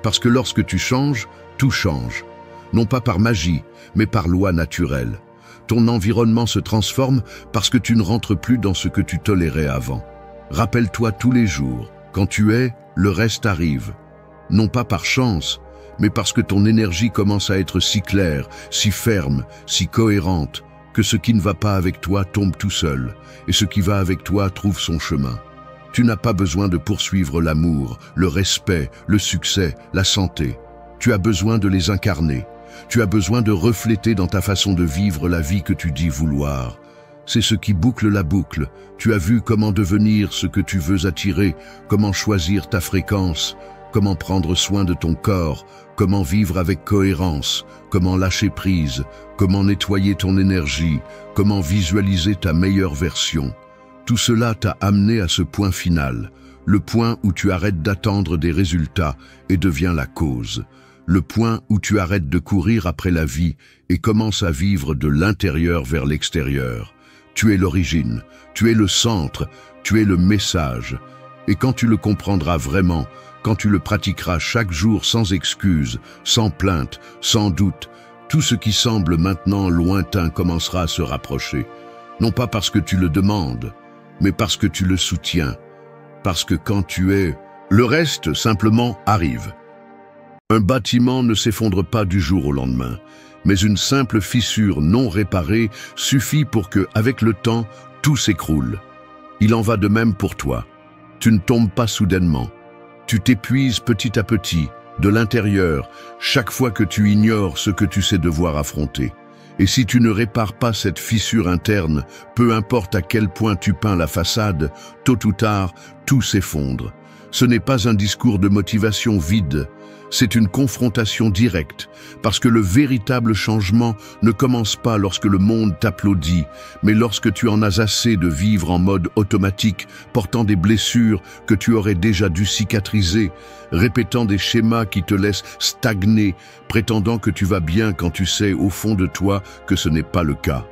Parce que lorsque tu changes, tout change. Non pas par magie, mais par loi naturelle. Ton environnement se transforme parce que tu ne rentres plus dans ce que tu tolérais avant. Rappelle-toi tous les jours, quand tu es, le reste arrive. Non pas par chance, mais parce que ton énergie commence à être si claire, si ferme, si cohérente, que ce qui ne va pas avec toi tombe tout seul, et ce qui va avec toi trouve son chemin. Tu n'as pas besoin de poursuivre l'amour, le respect, le succès, la santé. Tu as besoin de les incarner. Tu as besoin de refléter dans ta façon de vivre la vie que tu dis vouloir. C'est ce qui boucle la boucle. Tu as vu comment devenir ce que tu veux attirer, comment choisir ta fréquence, comment prendre soin de ton corps, comment vivre avec cohérence, comment lâcher prise, comment nettoyer ton énergie, comment visualiser ta meilleure version. Tout cela t'a amené à ce point final, le point où tu arrêtes d'attendre des résultats et deviens la cause. Le point où tu arrêtes de courir après la vie et commences à vivre de l'intérieur vers l'extérieur. Tu es l'origine, tu es le centre, tu es le message. Et quand tu le comprendras vraiment, quand tu le pratiqueras chaque jour sans excuse, sans plainte, sans doute, tout ce qui semble maintenant lointain commencera à se rapprocher. Non pas parce que tu le demandes, mais parce que tu le soutiens. Parce que quand tu es, le reste simplement arrive. Un bâtiment ne s'effondre pas du jour au lendemain, mais une simple fissure non réparée suffit pour que, avec le temps, tout s'écroule. Il en va de même pour toi. Tu ne tombes pas soudainement. Tu t'épuises petit à petit, de l'intérieur, chaque fois que tu ignores ce que tu sais devoir affronter. Et si tu ne répares pas cette fissure interne, peu importe à quel point tu peins la façade, tôt ou tard, tout s'effondre. Ce n'est pas un discours de motivation vide, c'est une confrontation directe, parce que le véritable changement ne commence pas lorsque le monde t'applaudit, mais lorsque tu en as assez de vivre en mode automatique, portant des blessures que tu aurais déjà dû cicatriser, répétant des schémas qui te laissent stagner, prétendant que tu vas bien quand tu sais au fond de toi que ce n'est pas le cas.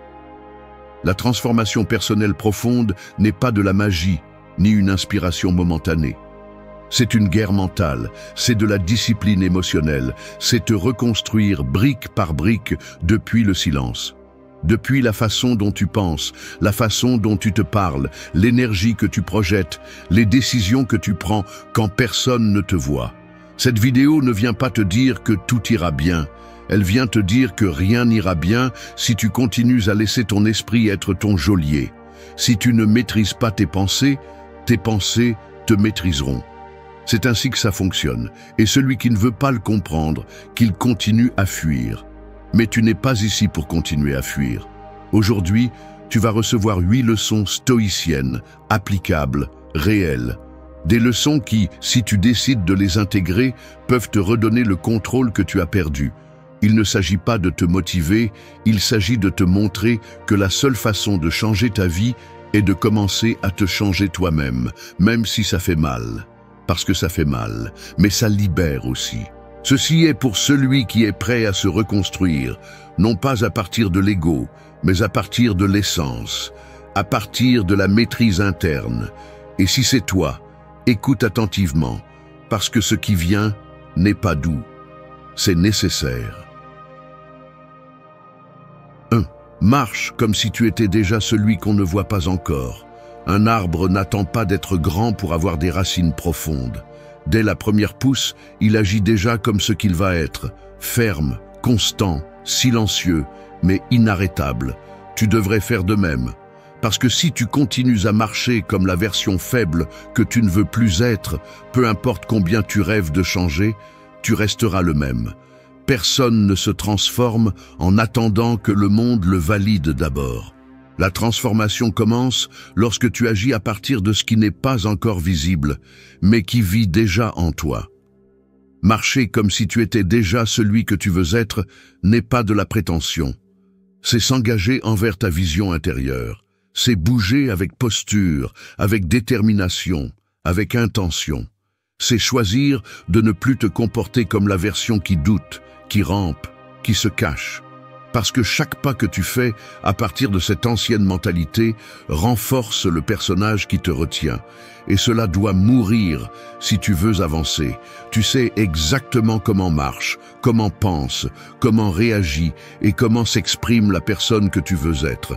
La transformation personnelle profonde n'est pas de la magie, ni une inspiration momentanée. C'est une guerre mentale, c'est de la discipline émotionnelle, c'est te reconstruire brique par brique depuis le silence. Depuis la façon dont tu penses, la façon dont tu te parles, l'énergie que tu projettes, les décisions que tu prends quand personne ne te voit. Cette vidéo ne vient pas te dire que tout ira bien, elle vient te dire que rien n'ira bien si tu continues à laisser ton esprit être ton geôlier. Si tu ne maîtrises pas tes pensées te maîtriseront. C'est ainsi que ça fonctionne, et celui qui ne veut pas le comprendre, qu'il continue à fuir. Mais tu n'es pas ici pour continuer à fuir. Aujourd'hui, tu vas recevoir 8 leçons stoïciennes, applicables, réelles. Des leçons qui, si tu décides de les intégrer, peuvent te redonner le contrôle que tu as perdu. Il ne s'agit pas de te motiver, il s'agit de te montrer que la seule façon de changer ta vie est de commencer à te changer toi-même, même si ça fait mal. Parce que ça fait mal, mais ça libère aussi. Ceci est pour celui qui est prêt à se reconstruire, non pas à partir de l'ego, mais à partir de l'essence, à partir de la maîtrise interne. Et si c'est toi, écoute attentivement, parce que ce qui vient n'est pas doux, c'est nécessaire. 1. Marche comme si tu étais déjà celui qu'on ne voit pas encore. Un arbre n'attend pas d'être grand pour avoir des racines profondes. Dès la première pousse, il agit déjà comme ce qu'il va être, ferme, constant, silencieux, mais inarrêtable. Tu devrais faire de même. Parce que si tu continues à marcher comme la version faible que tu ne veux plus être, peu importe combien tu rêves de changer, tu resteras le même. Personne ne se transforme en attendant que le monde le valide d'abord. La transformation commence lorsque tu agis à partir de ce qui n'est pas encore visible, mais qui vit déjà en toi. Marcher comme si tu étais déjà celui que tu veux être n'est pas de la prétention. C'est s'engager envers ta vision intérieure. C'est bouger avec posture, avec détermination, avec intention. C'est choisir de ne plus te comporter comme la version qui doute, qui rampe, qui se cache. Parce que chaque pas que tu fais à partir de cette ancienne mentalité renforce le personnage qui te retient. Et cela doit mourir si tu veux avancer. Tu sais exactement comment marche, comment pense, comment réagit et comment s'exprime la personne que tu veux être.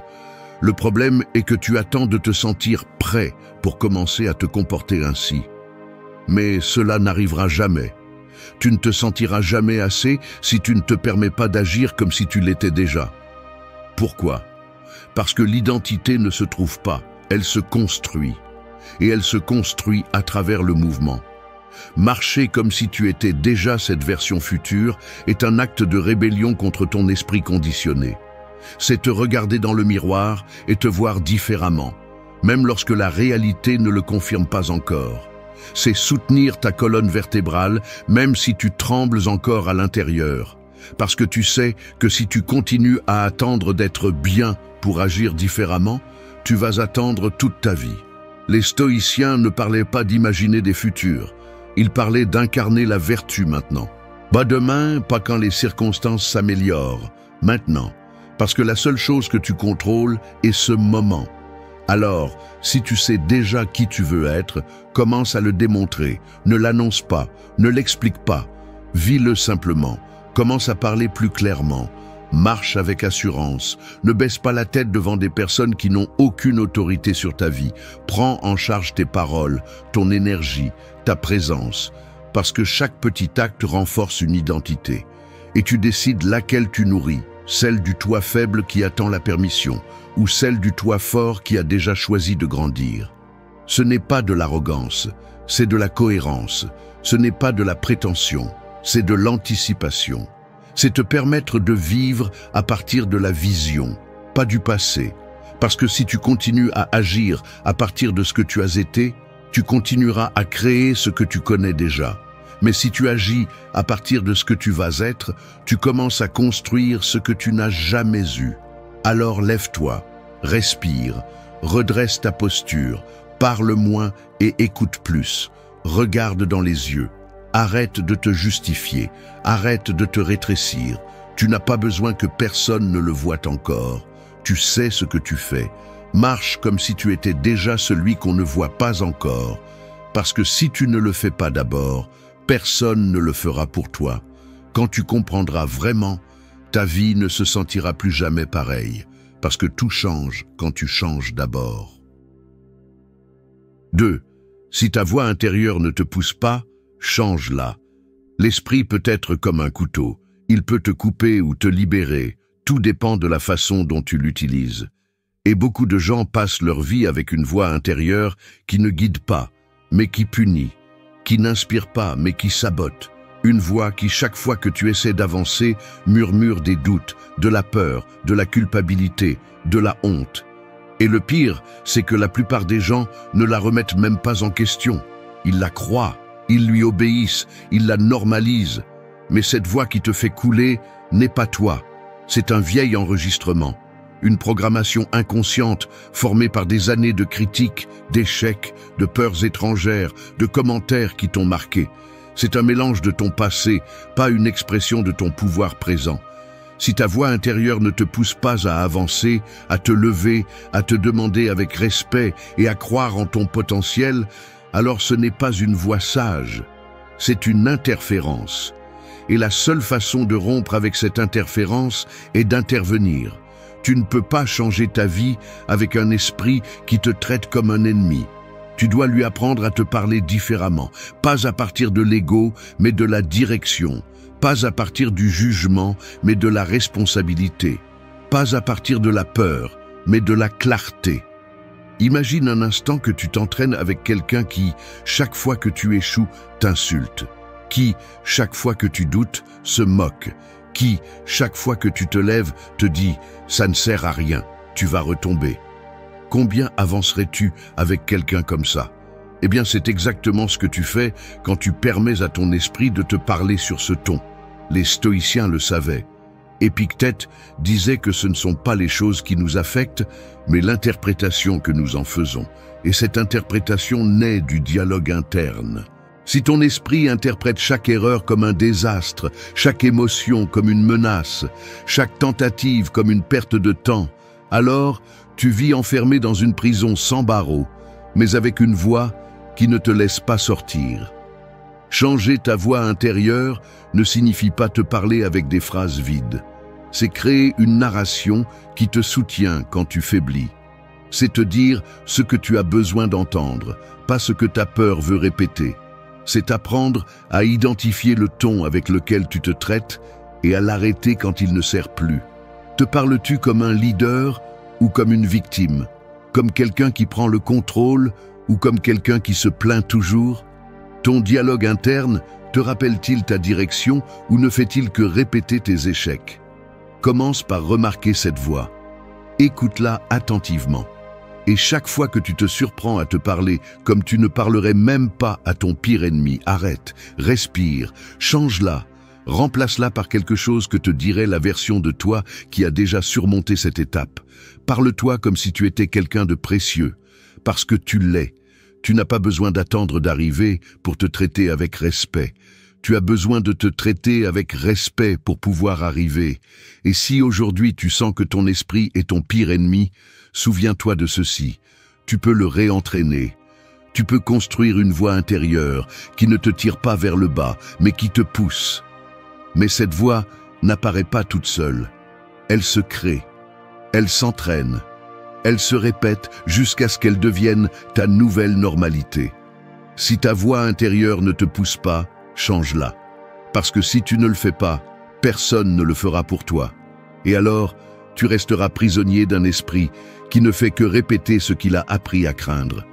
Le problème est que tu attends de te sentir prêt pour commencer à te comporter ainsi. Mais cela n'arrivera jamais. Tu ne te sentiras jamais assez si tu ne te permets pas d'agir comme si tu l'étais déjà. Pourquoi? Parce que l'identité ne se trouve pas, elle se construit. Et elle se construit à travers le mouvement. Marcher comme si tu étais déjà cette version future est un acte de rébellion contre ton esprit conditionné. C'est te regarder dans le miroir et te voir différemment, même lorsque la réalité ne le confirme pas encore. C'est soutenir ta colonne vertébrale, même si tu trembles encore à l'intérieur. Parce que tu sais que si tu continues à attendre d'être bien pour agir différemment, tu vas attendre toute ta vie. Les stoïciens ne parlaient pas d'imaginer des futurs. Ils parlaient d'incarner la vertu maintenant. Pas demain, pas quand les circonstances s'améliorent. Maintenant. Parce que la seule chose que tu contrôles est ce moment. Alors, si tu sais déjà qui tu veux être, commence à le démontrer. Ne l'annonce pas, ne l'explique pas. Vis-le simplement. Commence à parler plus clairement. Marche avec assurance. Ne baisse pas la tête devant des personnes qui n'ont aucune autorité sur ta vie. Prends en charge tes paroles, ton énergie, ta présence. Parce que chaque petit acte renforce une identité. Et tu décides laquelle tu nourris. Celle du toi faible qui attend la permission, ou celle du toi fort qui a déjà choisi de grandir. Ce n'est pas de l'arrogance, c'est de la cohérence. Ce n'est pas de la prétention, c'est de l'anticipation. C'est te permettre de vivre à partir de la vision, pas du passé. Parce que si tu continues à agir à partir de ce que tu as été, tu continueras à créer ce que tu connais déjà. Mais si tu agis à partir de ce que tu vas être, tu commences à construire ce que tu n'as jamais eu. Alors lève-toi, respire, redresse ta posture, parle moins et écoute plus. Regarde dans les yeux. Arrête de te justifier, arrête de te rétrécir. Tu n'as pas besoin que personne ne le voie encore. Tu sais ce que tu fais. Marche comme si tu étais déjà celui qu'on ne voit pas encore. Parce que si tu ne le fais pas d'abord, personne ne le fera pour toi. Quand tu comprendras vraiment, ta vie ne se sentira plus jamais pareille, parce que tout change quand tu changes d'abord. 2. Si ta voix intérieure ne te pousse pas, change-la. L'esprit peut être comme un couteau. Il peut te couper ou te libérer. Tout dépend de la façon dont tu l'utilises. Et beaucoup de gens passent leur vie avec une voix intérieure qui ne guide pas, mais qui punit. Qui n'inspire pas, mais qui sabote. Une voix qui, chaque fois que tu essaies d'avancer, murmure des doutes, de la peur, de la culpabilité, de la honte. Et le pire, c'est que la plupart des gens ne la remettent même pas en question. Ils la croient, ils lui obéissent, ils la normalisent. Mais cette voix qui te fait couler n'est pas toi. C'est un vieil enregistrement. Une programmation inconsciente formée par des années de critiques, d'échecs, de peurs étrangères, de commentaires qui t'ont marqué. C'est un mélange de ton passé, pas une expression de ton pouvoir présent. Si ta voix intérieure ne te pousse pas à avancer, à te lever, à te demander avec respect et à croire en ton potentiel, alors ce n'est pas une voix sage, c'est une interférence. Et la seule façon de rompre avec cette interférence est d'intervenir. Tu ne peux pas changer ta vie avec un esprit qui te traite comme un ennemi. Tu dois lui apprendre à te parler différemment, pas à partir de l'ego, mais de la direction, pas à partir du jugement, mais de la responsabilité, pas à partir de la peur, mais de la clarté. Imagine un instant que tu t'entraînes avec quelqu'un qui, chaque fois que tu échoues, t'insulte, qui, chaque fois que tu doutes, se moque, qui, chaque fois que tu te lèves, te dit « ça ne sert à rien, tu vas retomber ». Combien avancerais-tu avec quelqu'un comme ça? Eh bien, c'est exactement ce que tu fais quand tu permets à ton esprit de te parler sur ce ton. Les stoïciens le savaient. Épictète disait que ce ne sont pas les choses qui nous affectent, mais l'interprétation que nous en faisons. Et cette interprétation naît du dialogue interne. Si ton esprit interprète chaque erreur comme un désastre, chaque émotion comme une menace, chaque tentative comme une perte de temps, alors tu vis enfermé dans une prison sans barreaux, mais avec une voix qui ne te laisse pas sortir. Changer ta voix intérieure ne signifie pas te parler avec des phrases vides. C'est créer une narration qui te soutient quand tu faiblis. C'est te dire ce que tu as besoin d'entendre, pas ce que ta peur veut répéter. C'est apprendre à identifier le ton avec lequel tu te traites et à l'arrêter quand il ne sert plus. Te parles-tu comme un leader ou comme une victime? Comme quelqu'un qui prend le contrôle ou comme quelqu'un qui se plaint toujours? Ton dialogue interne te rappelle-t-il ta direction ou ne fait-il que répéter tes échecs? Commence par remarquer cette voix. Écoute-la attentivement. Et chaque fois que tu te surprends à te parler comme tu ne parlerais même pas à ton pire ennemi, arrête, respire, change-la, remplace-la par quelque chose que te dirait la version de toi qui a déjà surmonté cette étape. Parle-toi comme si tu étais quelqu'un de précieux, parce que tu l'es. Tu n'as pas besoin d'attendre d'arriver pour te traiter avec respect. Tu as besoin de te traiter avec respect pour pouvoir arriver. Et si aujourd'hui tu sens que ton esprit est ton pire ennemi, souviens-toi de ceci. Tu peux le réentraîner. Tu peux construire une voix intérieure qui ne te tire pas vers le bas, mais qui te pousse. Mais cette voix n'apparaît pas toute seule. Elle se crée. Elle s'entraîne. Elle se répète jusqu'à ce qu'elle devienne ta nouvelle normalité. Si ta voix intérieure ne te pousse pas, change-la. Parce que si tu ne le fais pas, personne ne le fera pour toi. Et alors, tu resteras prisonnier d'un esprit qui ne fait que répéter ce qu'il a appris à craindre.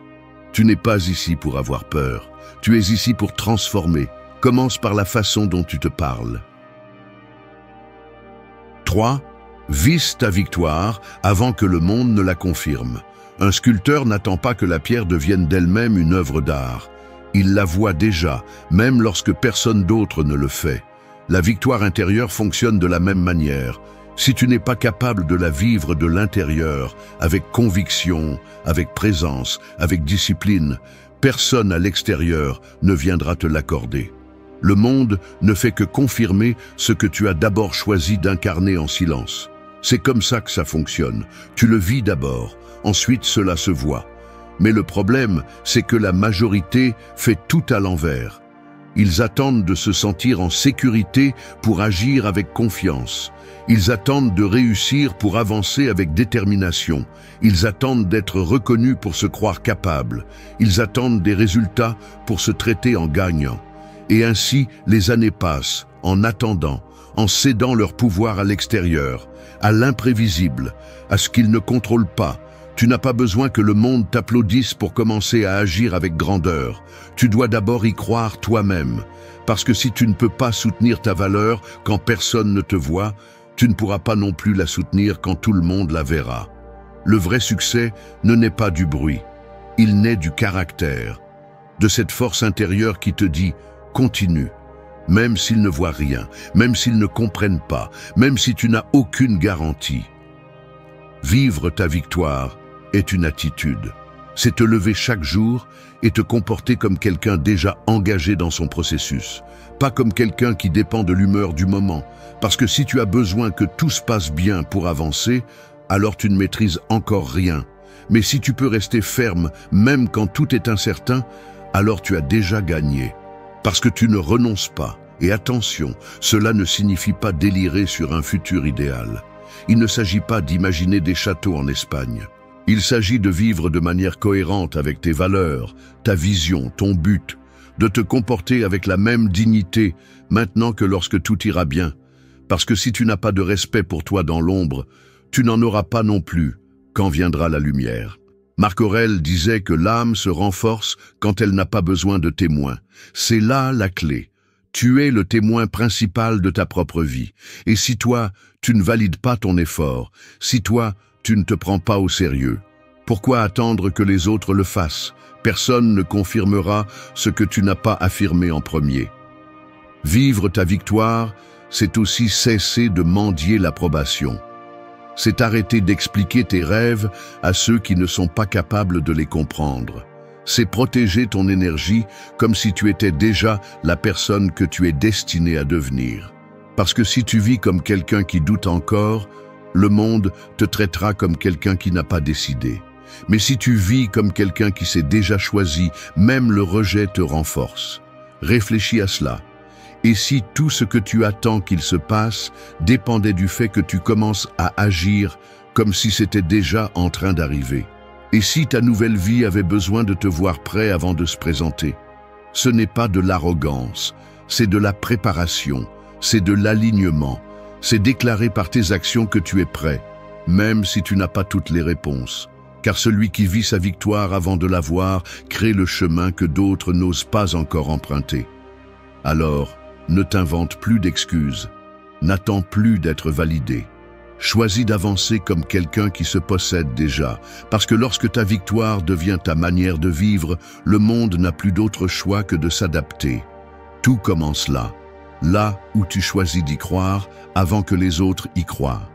Tu n'es pas ici pour avoir peur. Tu es ici pour transformer. Commence par la façon dont tu te parles. 3. Vise ta victoire avant que le monde ne la confirme. Un sculpteur n'attend pas que la pierre devienne d'elle-même une œuvre d'art. Il la voit déjà, même lorsque personne d'autre ne le fait. La victoire intérieure fonctionne de la même manière. Si tu n'es pas capable de la vivre de l'intérieur, avec conviction, avec présence, avec discipline, personne à l'extérieur ne viendra te l'accorder. Le monde ne fait que confirmer ce que tu as d'abord choisi d'incarner en silence. C'est comme ça que ça fonctionne. Tu le vis d'abord, ensuite cela se voit. Mais le problème, c'est que la majorité fait tout à l'envers. Ils attendent de se sentir en sécurité pour agir avec confiance. Ils attendent de réussir pour avancer avec détermination. Ils attendent d'être reconnus pour se croire capables. Ils attendent des résultats pour se traiter en gagnant. Et ainsi, les années passent, en attendant, en cédant leur pouvoir à l'extérieur, à l'imprévisible, à ce qu'ils ne contrôlent pas. Tu n'as pas besoin que le monde t'applaudisse pour commencer à agir avec grandeur. Tu dois d'abord y croire toi-même. Parce que si tu ne peux pas soutenir ta valeur quand personne ne te voit, tu ne pourras pas non plus la soutenir quand tout le monde la verra. Le vrai succès ne naît pas du bruit. Il naît du caractère, de cette force intérieure qui te dit « continue ». Même s'ils ne voient rien, même s'ils ne comprennent pas, même si tu n'as aucune garantie. Vivre ta victoire est une attitude. C'est te lever chaque jour et te comporter comme quelqu'un déjà engagé dans son processus, pas comme quelqu'un qui dépend de l'humeur du moment. Parce que si tu as besoin que tout se passe bien pour avancer, alors tu ne maîtrises encore rien. Mais si tu peux rester ferme, même quand tout est incertain, alors tu as déjà gagné. Parce que tu ne renonces pas. Et attention, cela ne signifie pas délirer sur un futur idéal. Il ne s'agit pas d'imaginer des châteaux en Espagne. Il s'agit de vivre de manière cohérente avec tes valeurs, ta vision, ton but, de te comporter avec la même dignité maintenant que lorsque tout ira bien. Parce que si tu n'as pas de respect pour toi dans l'ombre, tu n'en auras pas non plus quand viendra la lumière. Marc Aurèle disait que l'âme se renforce quand elle n'a pas besoin de témoins. C'est là la clé. Tu es le témoin principal de ta propre vie. Et si toi, tu ne valides pas ton effort, si toi, tu ne te prends pas au sérieux, pourquoi attendre que les autres le fassent? Personne ne confirmera ce que tu n'as pas affirmé en premier. Vivre ta victoire, c'est aussi cesser de mendier l'approbation. C'est arrêter d'expliquer tes rêves à ceux qui ne sont pas capables de les comprendre. C'est protéger ton énergie comme si tu étais déjà la personne que tu es destiné à devenir. Parce que si tu vis comme quelqu'un qui doute encore, le monde te traitera comme quelqu'un qui n'a pas décidé. Mais si tu vis comme quelqu'un qui s'est déjà choisi, même le rejet te renforce. Réfléchis à cela. Et si tout ce que tu attends qu'il se passe dépendait du fait que tu commences à agir comme si c'était déjà en train d'arriver? Et si ta nouvelle vie avait besoin de te voir prêt avant de se présenter? Ce n'est pas de l'arrogance, c'est de la préparation, c'est de l'alignement, c'est déclarer par tes actions que tu es prêt, même si tu n'as pas toutes les réponses. Car celui qui vit sa victoire avant de la voir crée le chemin que d'autres n'osent pas encore emprunter. Alors, ne t'invente plus d'excuses, n'attends plus d'être validé. Choisis d'avancer comme quelqu'un qui se possède déjà, parce que lorsque ta victoire devient ta manière de vivre, le monde n'a plus d'autre choix que de s'adapter. Tout commence là où tu choisis d'y croire avant que les autres y croient.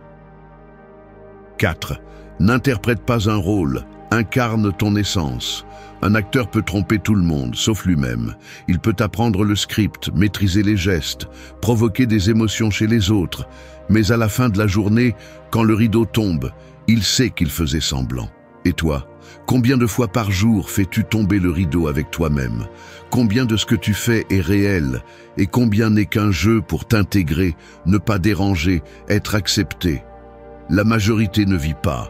4. N'interprète pas un rôle, incarne ton essence. Un acteur peut tromper tout le monde, sauf lui-même. Il peut apprendre le script, maîtriser les gestes, provoquer des émotions chez les autres. Mais à la fin de la journée, quand le rideau tombe, il sait qu'il faisait semblant. Et toi, combien de fois par jour fais-tu tomber le rideau avec toi-même? Combien de ce que tu fais est réel? Et combien n'est qu'un jeu pour t'intégrer, ne pas déranger, être accepté? La majorité ne vit pas.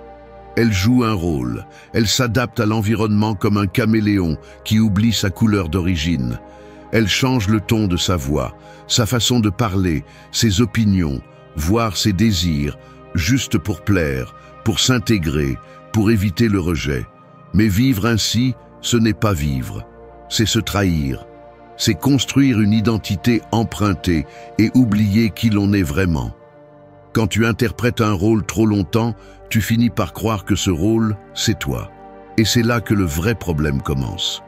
Elle joue un rôle. Elle s'adapte à l'environnement comme un caméléon qui oublie sa couleur d'origine. Elle change le ton de sa voix, sa façon de parler, ses opinions, voire ses désirs, juste pour plaire, pour s'intégrer, pour éviter le rejet. Mais vivre ainsi, ce n'est pas vivre. C'est se trahir. C'est construire une identité empruntée et oublier qui l'on est vraiment. Quand tu interprètes un rôle trop longtemps, tu finis par croire que ce rôle, c'est toi. Et c'est là que le vrai problème commence.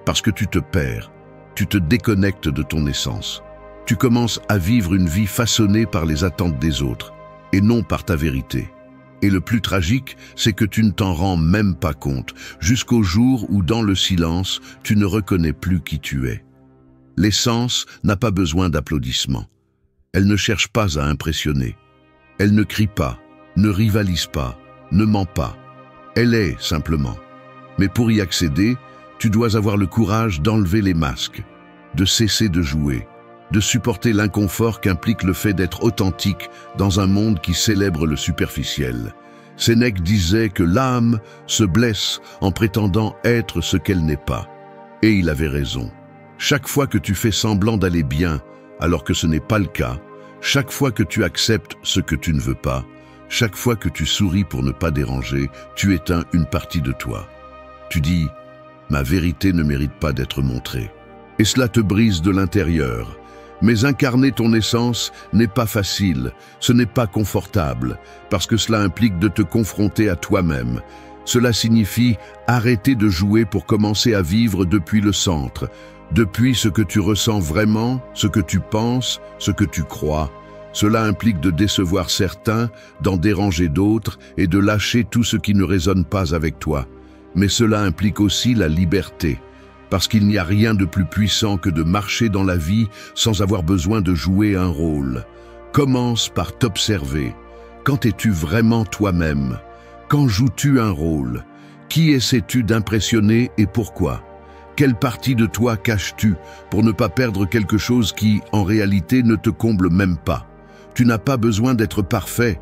Parce que tu te perds, tu te déconnectes de ton essence. Tu commences à vivre une vie façonnée par les attentes des autres, et non par ta vérité. Et le plus tragique, c'est que tu ne t'en rends même pas compte, jusqu'au jour où, dans le silence, tu ne reconnais plus qui tu es. L'essence n'a pas besoin d'applaudissements. Elle ne cherche pas à impressionner. Elle ne crie pas, ne rivalise pas, ne ment pas. Elle est simplement. Mais pour y accéder, tu dois avoir le courage d'enlever les masques, de cesser de jouer, de supporter l'inconfort qu'implique le fait d'être authentique dans un monde qui célèbre le superficiel. Sénèque disait que l'âme se blesse en prétendant être ce qu'elle n'est pas. Et il avait raison. Chaque fois que tu fais semblant d'aller bien, alors que ce n'est pas le cas, chaque fois que tu acceptes ce que tu ne veux pas, chaque fois que tu souris pour ne pas déranger, tu éteins une partie de toi. Tu dis « Ma vérité ne mérite pas d'être montrée ». Et cela te brise de l'intérieur. Mais incarner ton essence n'est pas facile, ce n'est pas confortable, parce que cela implique de te confronter à toi-même. Cela signifie arrêter de jouer pour commencer à vivre depuis le centre, depuis ce que tu ressens vraiment, ce que tu penses, ce que tu crois. Cela implique de décevoir certains, d'en déranger d'autres et de lâcher tout ce qui ne résonne pas avec toi. Mais cela implique aussi la liberté, parce qu'il n'y a rien de plus puissant que de marcher dans la vie sans avoir besoin de jouer un rôle. Commence par t'observer. Quand es-tu vraiment toi-même? Quand joues-tu un rôle? Qui essaies-tu d'impressionner et pourquoi? Quelle partie de toi caches-tu pour ne pas perdre quelque chose qui, en réalité, ne te comble même pas? Tu n'as pas besoin d'être parfait,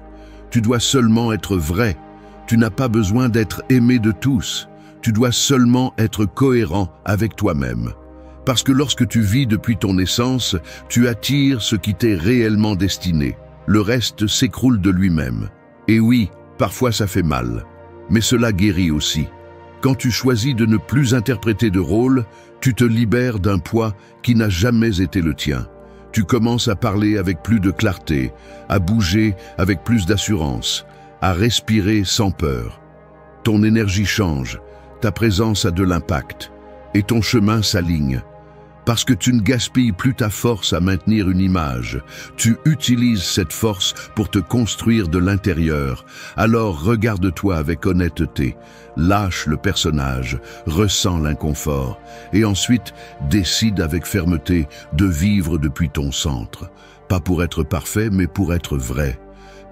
tu dois seulement être vrai. Tu n'as pas besoin d'être aimé de tous, tu dois seulement être cohérent avec toi-même. Parce que lorsque tu vis depuis ton essence, tu attires ce qui t'est réellement destiné. Le reste s'écroule de lui-même. Et oui, parfois ça fait mal, mais cela guérit aussi. Quand tu choisis de ne plus interpréter de rôle, tu te libères d'un poids qui n'a jamais été le tien. Tu commences à parler avec plus de clarté, à bouger avec plus d'assurance, à respirer sans peur. Ton énergie change, ta présence a de l'impact, et ton chemin s'aligne. Parce que tu ne gaspilles plus ta force à maintenir une image, tu utilises cette force pour te construire de l'intérieur. Alors regarde-toi avec honnêteté, lâche le personnage, ressens l'inconfort, et ensuite décide avec fermeté de vivre depuis ton centre. Pas pour être parfait, mais pour être vrai.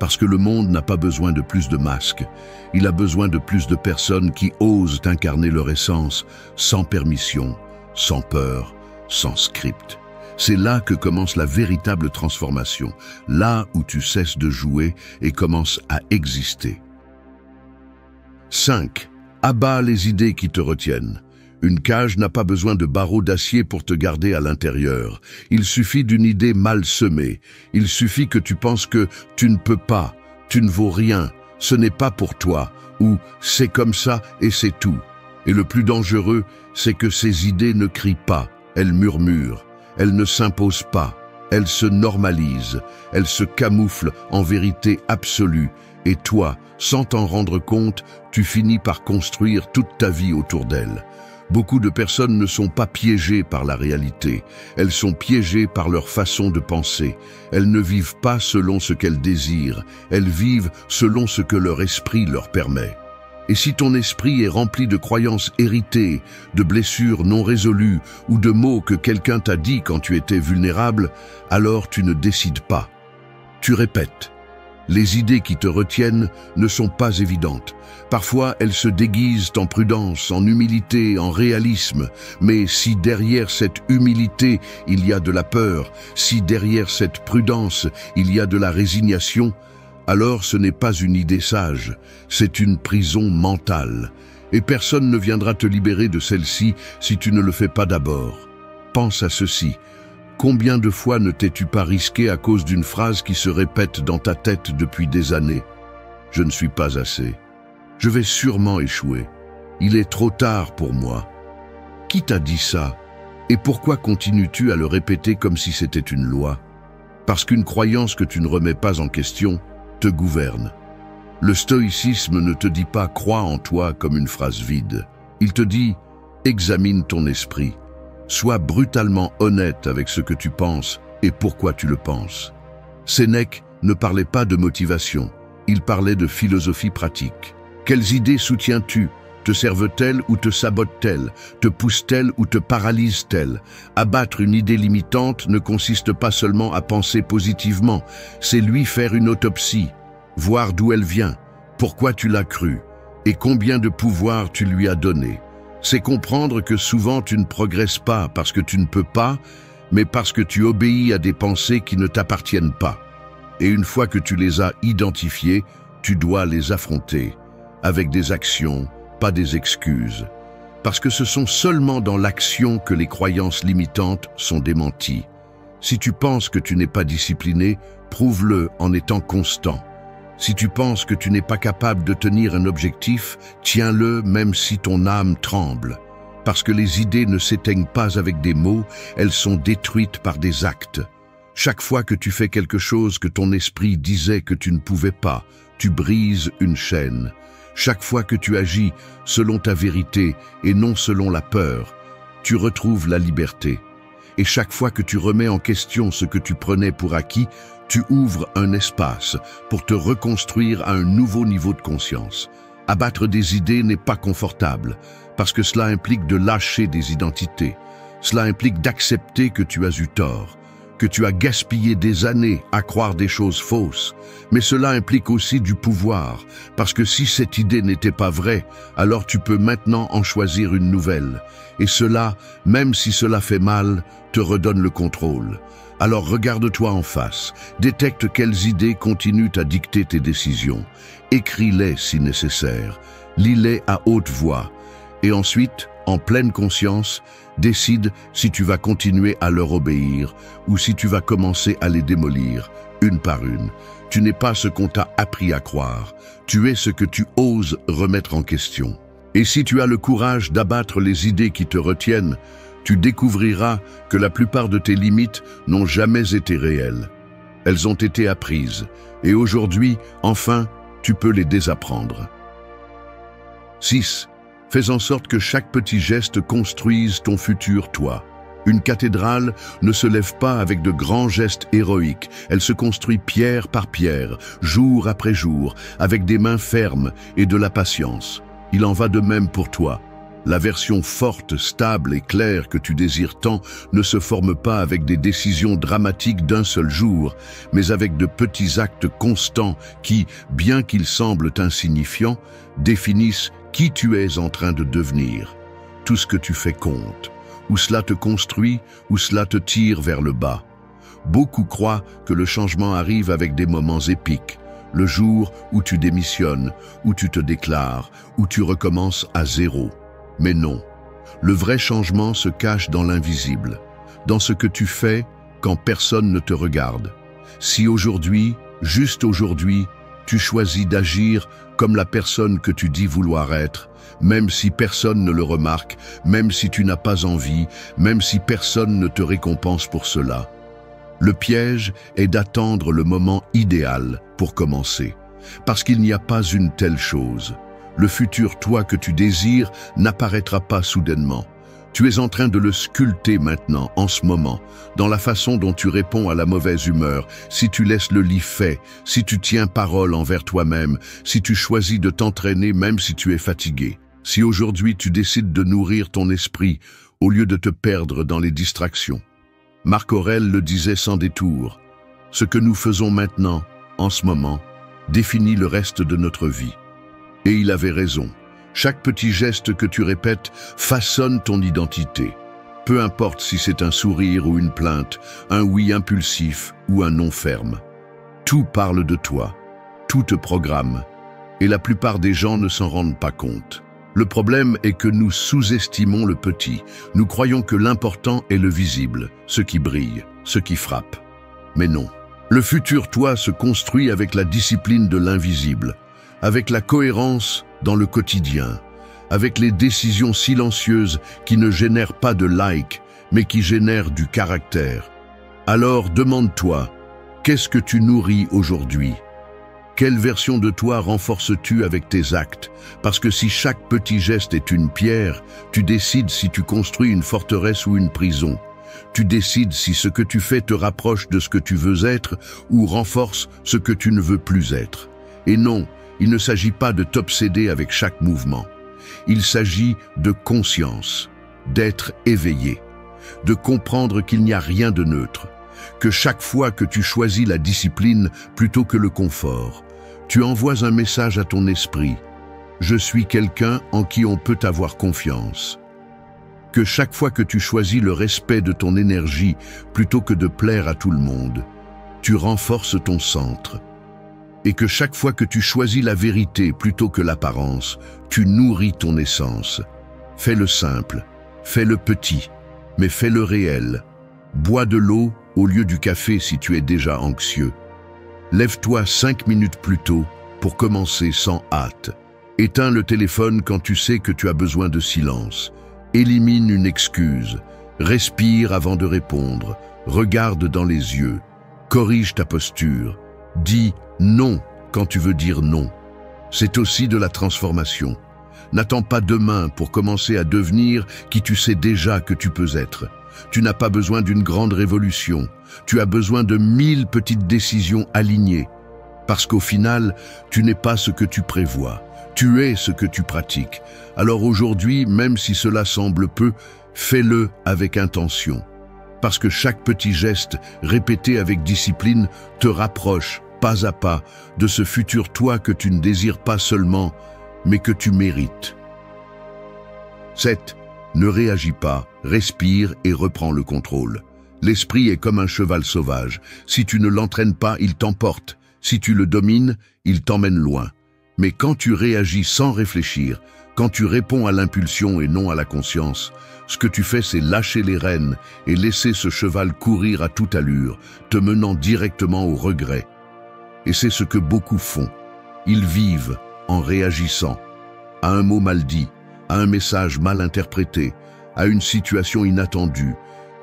Parce que le monde n'a pas besoin de plus de masques, il a besoin de plus de personnes qui osent incarner leur essence, sans permission, sans peur, sans script. C'est là que commence la véritable transformation, là où tu cesses de jouer et commences à exister. 5. Abat les idées qui te retiennent. Une cage n'a pas besoin de barreaux d'acier pour te garder à l'intérieur. Il suffit d'une idée mal semée. Il suffit que tu penses que tu ne peux pas, tu ne vaux rien, ce n'est pas pour toi, ou c'est comme ça et c'est tout. Et le plus dangereux, c'est que ces idées ne crient pas. Elles murmurent, elles ne s'imposent pas, elles se normalisent, elles se camouflent en vérité absolue. Et toi, sans t'en rendre compte, tu finis par construire toute ta vie autour d'elles. Beaucoup de personnes ne sont pas piégées par la réalité, elles sont piégées par leur façon de penser. Elles ne vivent pas selon ce qu'elles désirent, elles vivent selon ce que leur esprit leur permet. Et si ton esprit est rempli de croyances héritées, de blessures non résolues ou de mots que quelqu'un t'a dit quand tu étais vulnérable, alors tu ne décides pas. Tu répètes. Les idées qui te retiennent ne sont pas évidentes. Parfois, elles se déguisent en prudence, en humilité, en réalisme. Mais si derrière cette humilité, il y a de la peur, si derrière cette prudence, il y a de la résignation, alors ce n'est pas une idée sage, c'est une prison mentale. Et personne ne viendra te libérer de celle-ci si tu ne le fais pas d'abord. Pense à ceci. Combien de fois ne t'es-tu pas risqué à cause d'une phrase qui se répète dans ta tête depuis des années? Je ne suis pas assez. Je vais sûrement échouer. Il est trop tard pour moi. Qui t'a dit ça? Et pourquoi continues-tu à le répéter comme si c'était une loi? Parce qu'une croyance que tu ne remets pas en question te gouverne. Le stoïcisme ne te dit pas « crois en toi » comme une phrase vide. Il te dit « examine ton esprit ». Sois brutalement honnête avec ce que tu penses et pourquoi tu le penses. Sénèque ne parlait pas de motivation, il parlait de philosophie pratique. Quelles idées soutiens-tu? Te servent-elles ou te sabotent-elles? Te poussent-elles ou te paralysent-elles? Abattre une idée limitante ne consiste pas seulement à penser positivement, c'est lui faire une autopsie, voir d'où elle vient, pourquoi tu l'as crue et combien de pouvoir tu lui as donné. C'est comprendre que souvent tu ne progresses pas parce que tu ne peux pas, mais parce que tu obéis à des pensées qui ne t'appartiennent pas. Et une fois que tu les as identifiées, tu dois les affronter, avec des actions, pas des excuses. Parce que ce sont seulement dans l'action que les croyances limitantes sont démenties. Si tu penses que tu n'es pas discipliné, prouve-le en étant constant. Si tu penses que tu n'es pas capable de tenir un objectif, tiens-le même si ton âme tremble. Parce que les idées ne s'éteignent pas avec des mots, elles sont détruites par des actes. Chaque fois que tu fais quelque chose que ton esprit disait que tu ne pouvais pas, tu brises une chaîne. Chaque fois que tu agis selon ta vérité et non selon la peur, tu retrouves la liberté. Et chaque fois que tu remets en question ce que tu prenais pour acquis, tu ouvres un espace pour te reconstruire à un nouveau niveau de conscience. Abattre des idées n'est pas confortable, parce que cela implique de lâcher des identités. Cela implique d'accepter que tu as eu tort, que tu as gaspillé des années à croire des choses fausses. Mais cela implique aussi du pouvoir, parce que si cette idée n'était pas vraie, alors tu peux maintenant en choisir une nouvelle. Et cela, même si cela fait mal, te redonne le contrôle. Alors regarde-toi en face, détecte quelles idées continuent à dicter tes décisions. Écris-les si nécessaire, lis-les à haute voix. Et ensuite, en pleine conscience, décide si tu vas continuer à leur obéir ou si tu vas commencer à les démolir, une par une. Tu n'es pas ce qu'on t'a appris à croire, tu es ce que tu oses remettre en question. Et si tu as le courage d'abattre les idées qui te retiennent, tu découvriras que la plupart de tes limites n'ont jamais été réelles. Elles ont été apprises, et aujourd'hui, enfin, tu peux les désapprendre. 6. Fais en sorte que chaque petit geste construise ton futur toi. Une cathédrale ne se lève pas avec de grands gestes héroïques, elle se construit pierre par pierre, jour après jour, avec des mains fermes et de la patience. Il en va de même pour toi. La version forte, stable et claire que tu désires tant ne se forme pas avec des décisions dramatiques d'un seul jour, mais avec de petits actes constants qui, bien qu'ils semblent insignifiants, définissent qui tu es en train de devenir. Tout ce que tu fais compte. Ou cela te construit, ou cela te tire vers le bas. Beaucoup croient que le changement arrive avec des moments épiques. Le jour où tu démissionnes, où tu te déclares, où tu recommences à zéro. Mais non, le vrai changement se cache dans l'invisible, dans ce que tu fais quand personne ne te regarde. Si aujourd'hui, juste aujourd'hui, tu choisis d'agir comme la personne que tu dis vouloir être, même si personne ne le remarque, même si tu n'as pas envie, même si personne ne te récompense pour cela. Le piège est d'attendre le moment idéal pour commencer, parce qu'il n'y a pas une telle chose. Le futur toi que tu désires n'apparaîtra pas soudainement. Tu es en train de le sculpter maintenant, en ce moment, dans la façon dont tu réponds à la mauvaise humeur, si tu laisses le lit fait, si tu tiens parole envers toi-même, si tu choisis de t'entraîner même si tu es fatigué. Si aujourd'hui tu décides de nourrir ton esprit au lieu de te perdre dans les distractions. Marc Aurèle le disait sans détour, « Ce que nous faisons maintenant, en ce moment, définit le reste de notre vie. » Et il avait raison. Chaque petit geste que tu répètes façonne ton identité. Peu importe si c'est un sourire ou une plainte, un oui impulsif ou un non ferme. Tout parle de toi, tout te programme, et la plupart des gens ne s'en rendent pas compte. Le problème est que nous sous-estimons le petit. Nous croyons que l'important est le visible, ce qui brille, ce qui frappe. Mais non. Le futur toi se construit avec la discipline de l'invisible, avec la cohérence dans le quotidien, avec les décisions silencieuses qui ne génèrent pas de likes, mais qui génèrent du caractère. Alors demande-toi, qu'est-ce que tu nourris aujourd'hui? Quelle version de toi renforces-tu avec tes actes? Parce que si chaque petit geste est une pierre, tu décides si tu construis une forteresse ou une prison. Tu décides si ce que tu fais te rapproche de ce que tu veux être ou renforce ce que tu ne veux plus être. Et non, il ne s'agit pas de t'obséder avec chaque mouvement. Il s'agit de conscience, d'être éveillé, de comprendre qu'il n'y a rien de neutre, que chaque fois que tu choisis la discipline plutôt que le confort, tu envoies un message à ton esprit. Je suis quelqu'un en qui on peut avoir confiance. Que chaque fois que tu choisis le respect de ton énergie plutôt que de plaire à tout le monde, tu renforces ton centre. Et que chaque fois que tu choisis la vérité plutôt que l'apparence, tu nourris ton essence. Fais-le simple, fais-le petit, mais fais-le réel. Bois de l'eau au lieu du café si tu es déjà anxieux. Lève-toi 5 minutes plus tôt pour commencer sans hâte. Éteins le téléphone quand tu sais que tu as besoin de silence. Élimine une excuse. Respire avant de répondre. Regarde dans les yeux. Corrige ta posture. Dis non quand tu veux dire non. C'est aussi de la transformation. N'attends pas demain pour commencer à devenir qui tu sais déjà que tu peux être. Tu n'as pas besoin d'une grande révolution. Tu as besoin de 1000 petites décisions alignées. Parce qu'au final, tu n'es pas ce que tu prévois. Tu es ce que tu pratiques. Alors aujourd'hui, même si cela semble peu, fais-le avec intention. Parce que chaque petit geste, répété avec discipline, te rapproche, pas à pas, de ce futur toi que tu ne désires pas seulement, mais que tu mérites. 7. Ne réagis pas, respire et reprends le contrôle. L'esprit est comme un cheval sauvage. Si tu ne l'entraînes pas, il t'emporte. Si tu le domines, il t'emmène loin. Mais quand tu réagis sans réfléchir, quand tu réponds à l'impulsion et non à la conscience, ce que tu fais, c'est lâcher les rênes et laisser ce cheval courir à toute allure, te menant directement au regret. Et c'est ce que beaucoup font. Ils vivent en réagissant à un mot mal dit, à un message mal interprété, à une situation inattendue.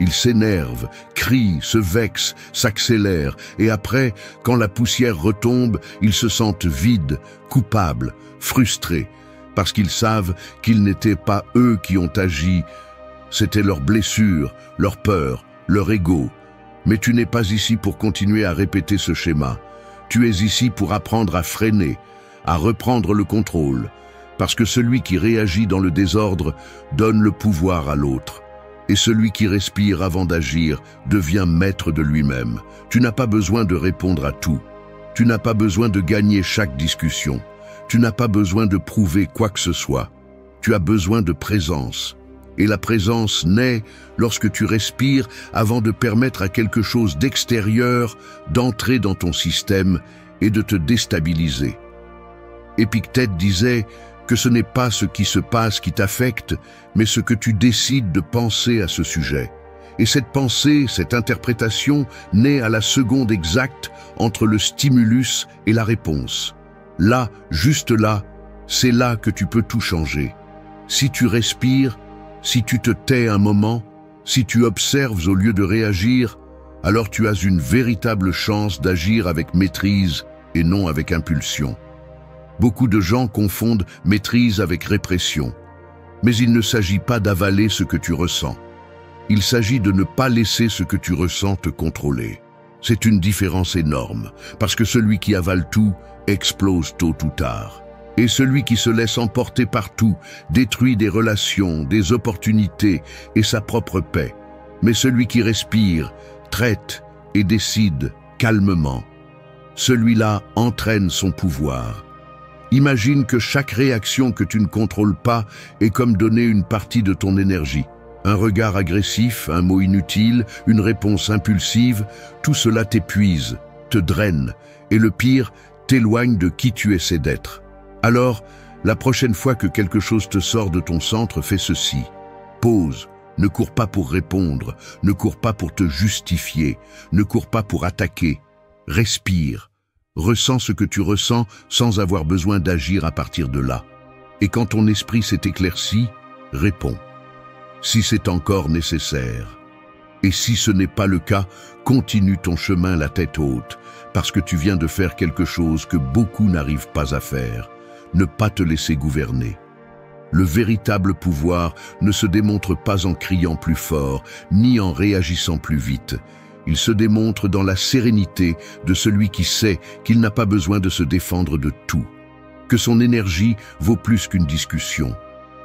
Ils s'énervent, crient, se vexent, s'accélèrent, et après, quand la poussière retombe, ils se sentent vides, coupables, frustrés, parce qu'ils savent qu'ils n'étaient pas eux qui ont agi, C'était leur blessure, leur peur, leur ego. Mais tu n'es pas ici pour continuer à répéter ce schéma. Tu es ici pour apprendre à freiner, à reprendre le contrôle, parce que celui qui réagit dans le désordre donne le pouvoir à l'autre. Et celui qui respire avant d'agir devient maître de lui-même. Tu n'as pas besoin de répondre à tout. Tu n'as pas besoin de gagner chaque discussion. Tu n'as pas besoin de prouver quoi que ce soit. Tu as besoin de présence. Et la présence naît lorsque tu respires avant de permettre à quelque chose d'extérieur d'entrer dans ton système et de te déstabiliser. Épictète disait que ce n'est pas ce qui se passe qui t'affecte, mais ce que tu décides de penser à ce sujet. Et cette pensée, cette interprétation, naît à la seconde exacte entre le stimulus et la réponse. Là, juste là, c'est là que tu peux tout changer. Si tu respires, si tu te tais un moment, si tu observes au lieu de réagir, alors tu as une véritable chance d'agir avec maîtrise et non avec impulsion. Beaucoup de gens confondent maîtrise avec répression. Mais il ne s'agit pas d'avaler ce que tu ressens. Il s'agit de ne pas laisser ce que tu ressens te contrôler. C'est une différence énorme, parce que celui qui avale tout explose tôt ou tard. Et celui qui se laisse emporter par tout détruit des relations, des opportunités et sa propre paix. Mais celui qui respire, traite et décide calmement, celui-là entraîne son pouvoir. Imagine que chaque réaction que tu ne contrôles pas est comme donner une partie de ton énergie. Un regard agressif, un mot inutile, une réponse impulsive, tout cela t'épuise, te draine, et le pire, t'éloigne de qui tu essaies d'être. Alors, la prochaine fois que quelque chose te sort de ton centre, fais ceci. Pause, ne cours pas pour répondre, ne cours pas pour te justifier, ne cours pas pour attaquer. Respire, ressens ce que tu ressens sans avoir besoin d'agir à partir de là. Et quand ton esprit s'est éclairci, réponds. Si c'est encore nécessaire. Et si ce n'est pas le cas, continue ton chemin la tête haute, parce que tu viens de faire quelque chose que beaucoup n'arrivent pas à faire. Ne pas te laisser gouverner. Le véritable pouvoir ne se démontre pas en criant plus fort, ni en réagissant plus vite. Il se démontre dans la sérénité de celui qui sait qu'il n'a pas besoin de se défendre de tout, que son énergie vaut plus qu'une discussion,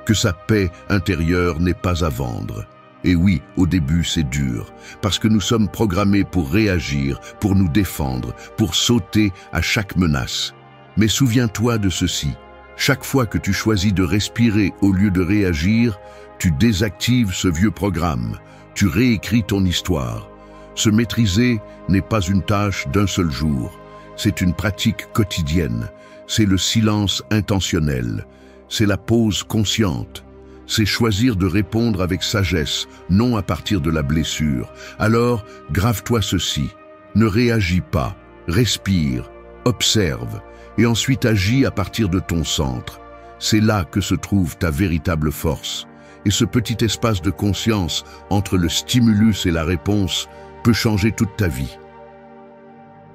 que sa paix intérieure n'est pas à vendre. Et oui, au début c'est dur, parce que nous sommes programmés pour réagir, pour nous défendre, pour sauter à chaque menace. Mais souviens-toi de ceci, chaque fois que tu choisis de respirer au lieu de réagir, tu désactives ce vieux programme, tu réécris ton histoire. Se maîtriser n'est pas une tâche d'un seul jour, c'est une pratique quotidienne, c'est le silence intentionnel, c'est la pause consciente, c'est choisir de répondre avec sagesse, non à partir de la blessure. Alors, grave-toi ceci, ne réagis pas, respire, observe, et ensuite agis à partir de ton centre. C'est là que se trouve ta véritable force. Et ce petit espace de conscience entre le stimulus et la réponse peut changer toute ta vie.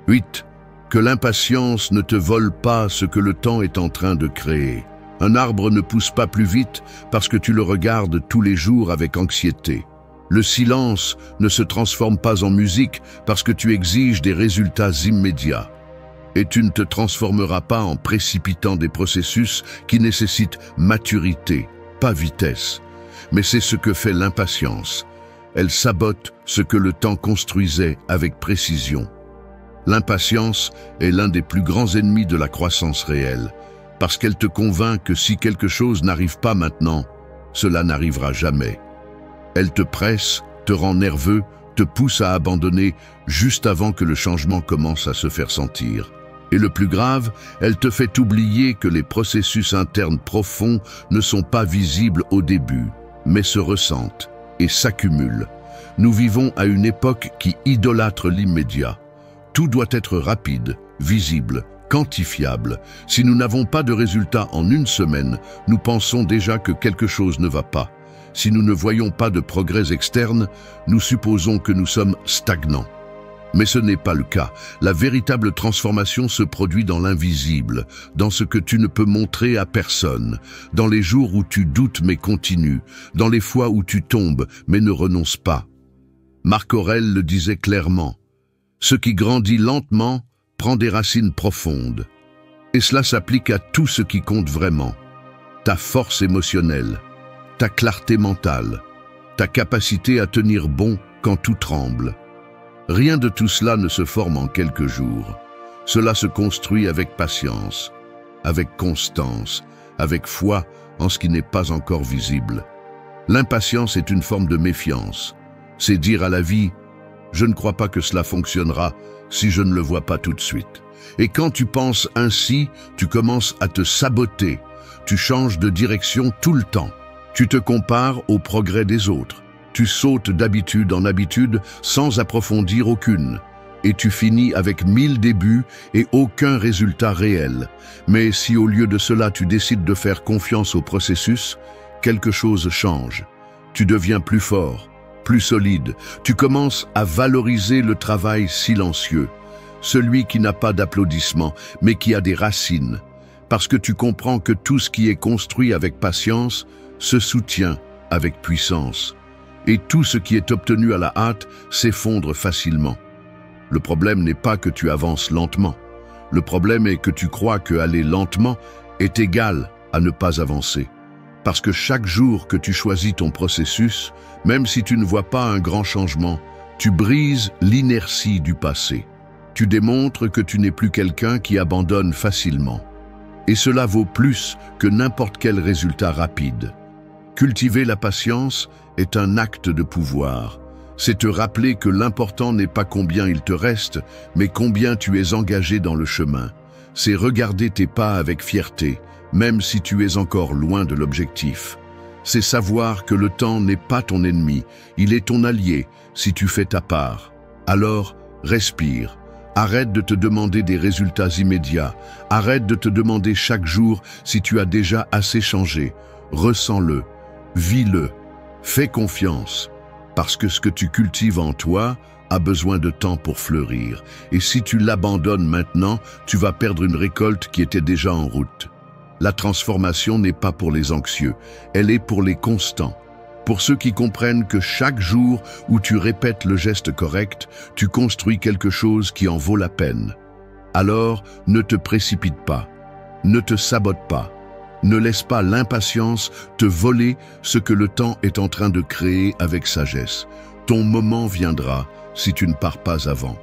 8. Que l'impatience ne te vole pas ce que le temps est en train de créer. Un arbre ne pousse pas plus vite parce que tu le regardes tous les jours avec anxiété. Le silence ne se transforme pas en musique parce que tu exiges des résultats immédiats. Et tu ne te transformeras pas en précipitant des processus qui nécessitent maturité, pas vitesse. Mais c'est ce que fait l'impatience. Elle sabote ce que le temps construisait avec précision. L'impatience est l'un des plus grands ennemis de la croissance réelle, parce qu'elle te convainc que si quelque chose n'arrive pas maintenant, cela n'arrivera jamais. Elle te presse, te rend nerveux, te pousse à abandonner juste avant que le changement commence à se faire sentir. Et le plus grave, elle te fait oublier que les processus internes profonds ne sont pas visibles au début, mais se ressentent et s'accumulent. Nous vivons à une époque qui idolâtre l'immédiat. Tout doit être rapide, visible, quantifiable. Si nous n'avons pas de résultats en une semaine, nous pensons déjà que quelque chose ne va pas. Si nous ne voyons pas de progrès externe, nous supposons que nous sommes stagnants. Mais ce n'est pas le cas. La véritable transformation se produit dans l'invisible, dans ce que tu ne peux montrer à personne, dans les jours où tu doutes mais continues, dans les fois où tu tombes mais ne renonces pas. Marc Aurèle le disait clairement, « Ce qui grandit lentement prend des racines profondes. » Et cela s'applique à tout ce qui compte vraiment. Ta force émotionnelle, ta clarté mentale, ta capacité à tenir bon quand tout tremble. Rien de tout cela ne se forme en quelques jours. Cela se construit avec patience, avec constance, avec foi en ce qui n'est pas encore visible. L'impatience est une forme de méfiance. C'est dire à la vie, « Je ne crois pas que cela fonctionnera si je ne le vois pas tout de suite. » Et quand tu penses ainsi, tu commences à te saboter. Tu changes de direction tout le temps. Tu te compares au progrès des autres. Tu sautes d'habitude en habitude sans approfondir aucune. Et tu finis avec 1000 débuts et aucun résultat réel. Mais si au lieu de cela tu décides de faire confiance au processus, quelque chose change. Tu deviens plus fort, plus solide. Tu commences à valoriser le travail silencieux. Celui qui n'a pas d'applaudissements, mais qui a des racines. Parce que tu comprends que tout ce qui est construit avec patience se soutient avec puissance. Et tout ce qui est obtenu à la hâte s'effondre facilement. Le problème n'est pas que tu avances lentement. Le problème est que tu crois que aller lentement est égal à ne pas avancer. Parce que chaque jour que tu choisis ton processus, même si tu ne vois pas un grand changement, tu brises l'inertie du passé. Tu démontres que tu n'es plus quelqu'un qui abandonne facilement. Et cela vaut plus que n'importe quel résultat rapide. Cultiver la patience est un acte de pouvoir. C'est te rappeler que l'important n'est pas combien il te reste, mais combien tu es engagé dans le chemin. C'est regarder tes pas avec fierté, même si tu es encore loin de l'objectif. C'est savoir que le temps n'est pas ton ennemi, il est ton allié si tu fais ta part. Alors, respire. Arrête de te demander des résultats immédiats. Arrête de te demander chaque jour si tu as déjà assez changé. Ressens-le, vis-le, fais confiance. Parce que ce que tu cultives en toi a besoin de temps pour fleurir. Et si tu l'abandonnes maintenant, tu vas perdre une récolte qui était déjà en route. La transformation n'est pas pour les anxieux, elle est pour les constants. Pour ceux qui comprennent que chaque jour où tu répètes le geste correct, tu construis quelque chose qui en vaut la peine. Alors, ne te précipite pas, ne te sabote pas, ne laisse pas l'impatience te voler ce que le temps est en train de créer avec sagesse. Ton moment viendra si tu ne pars pas avant.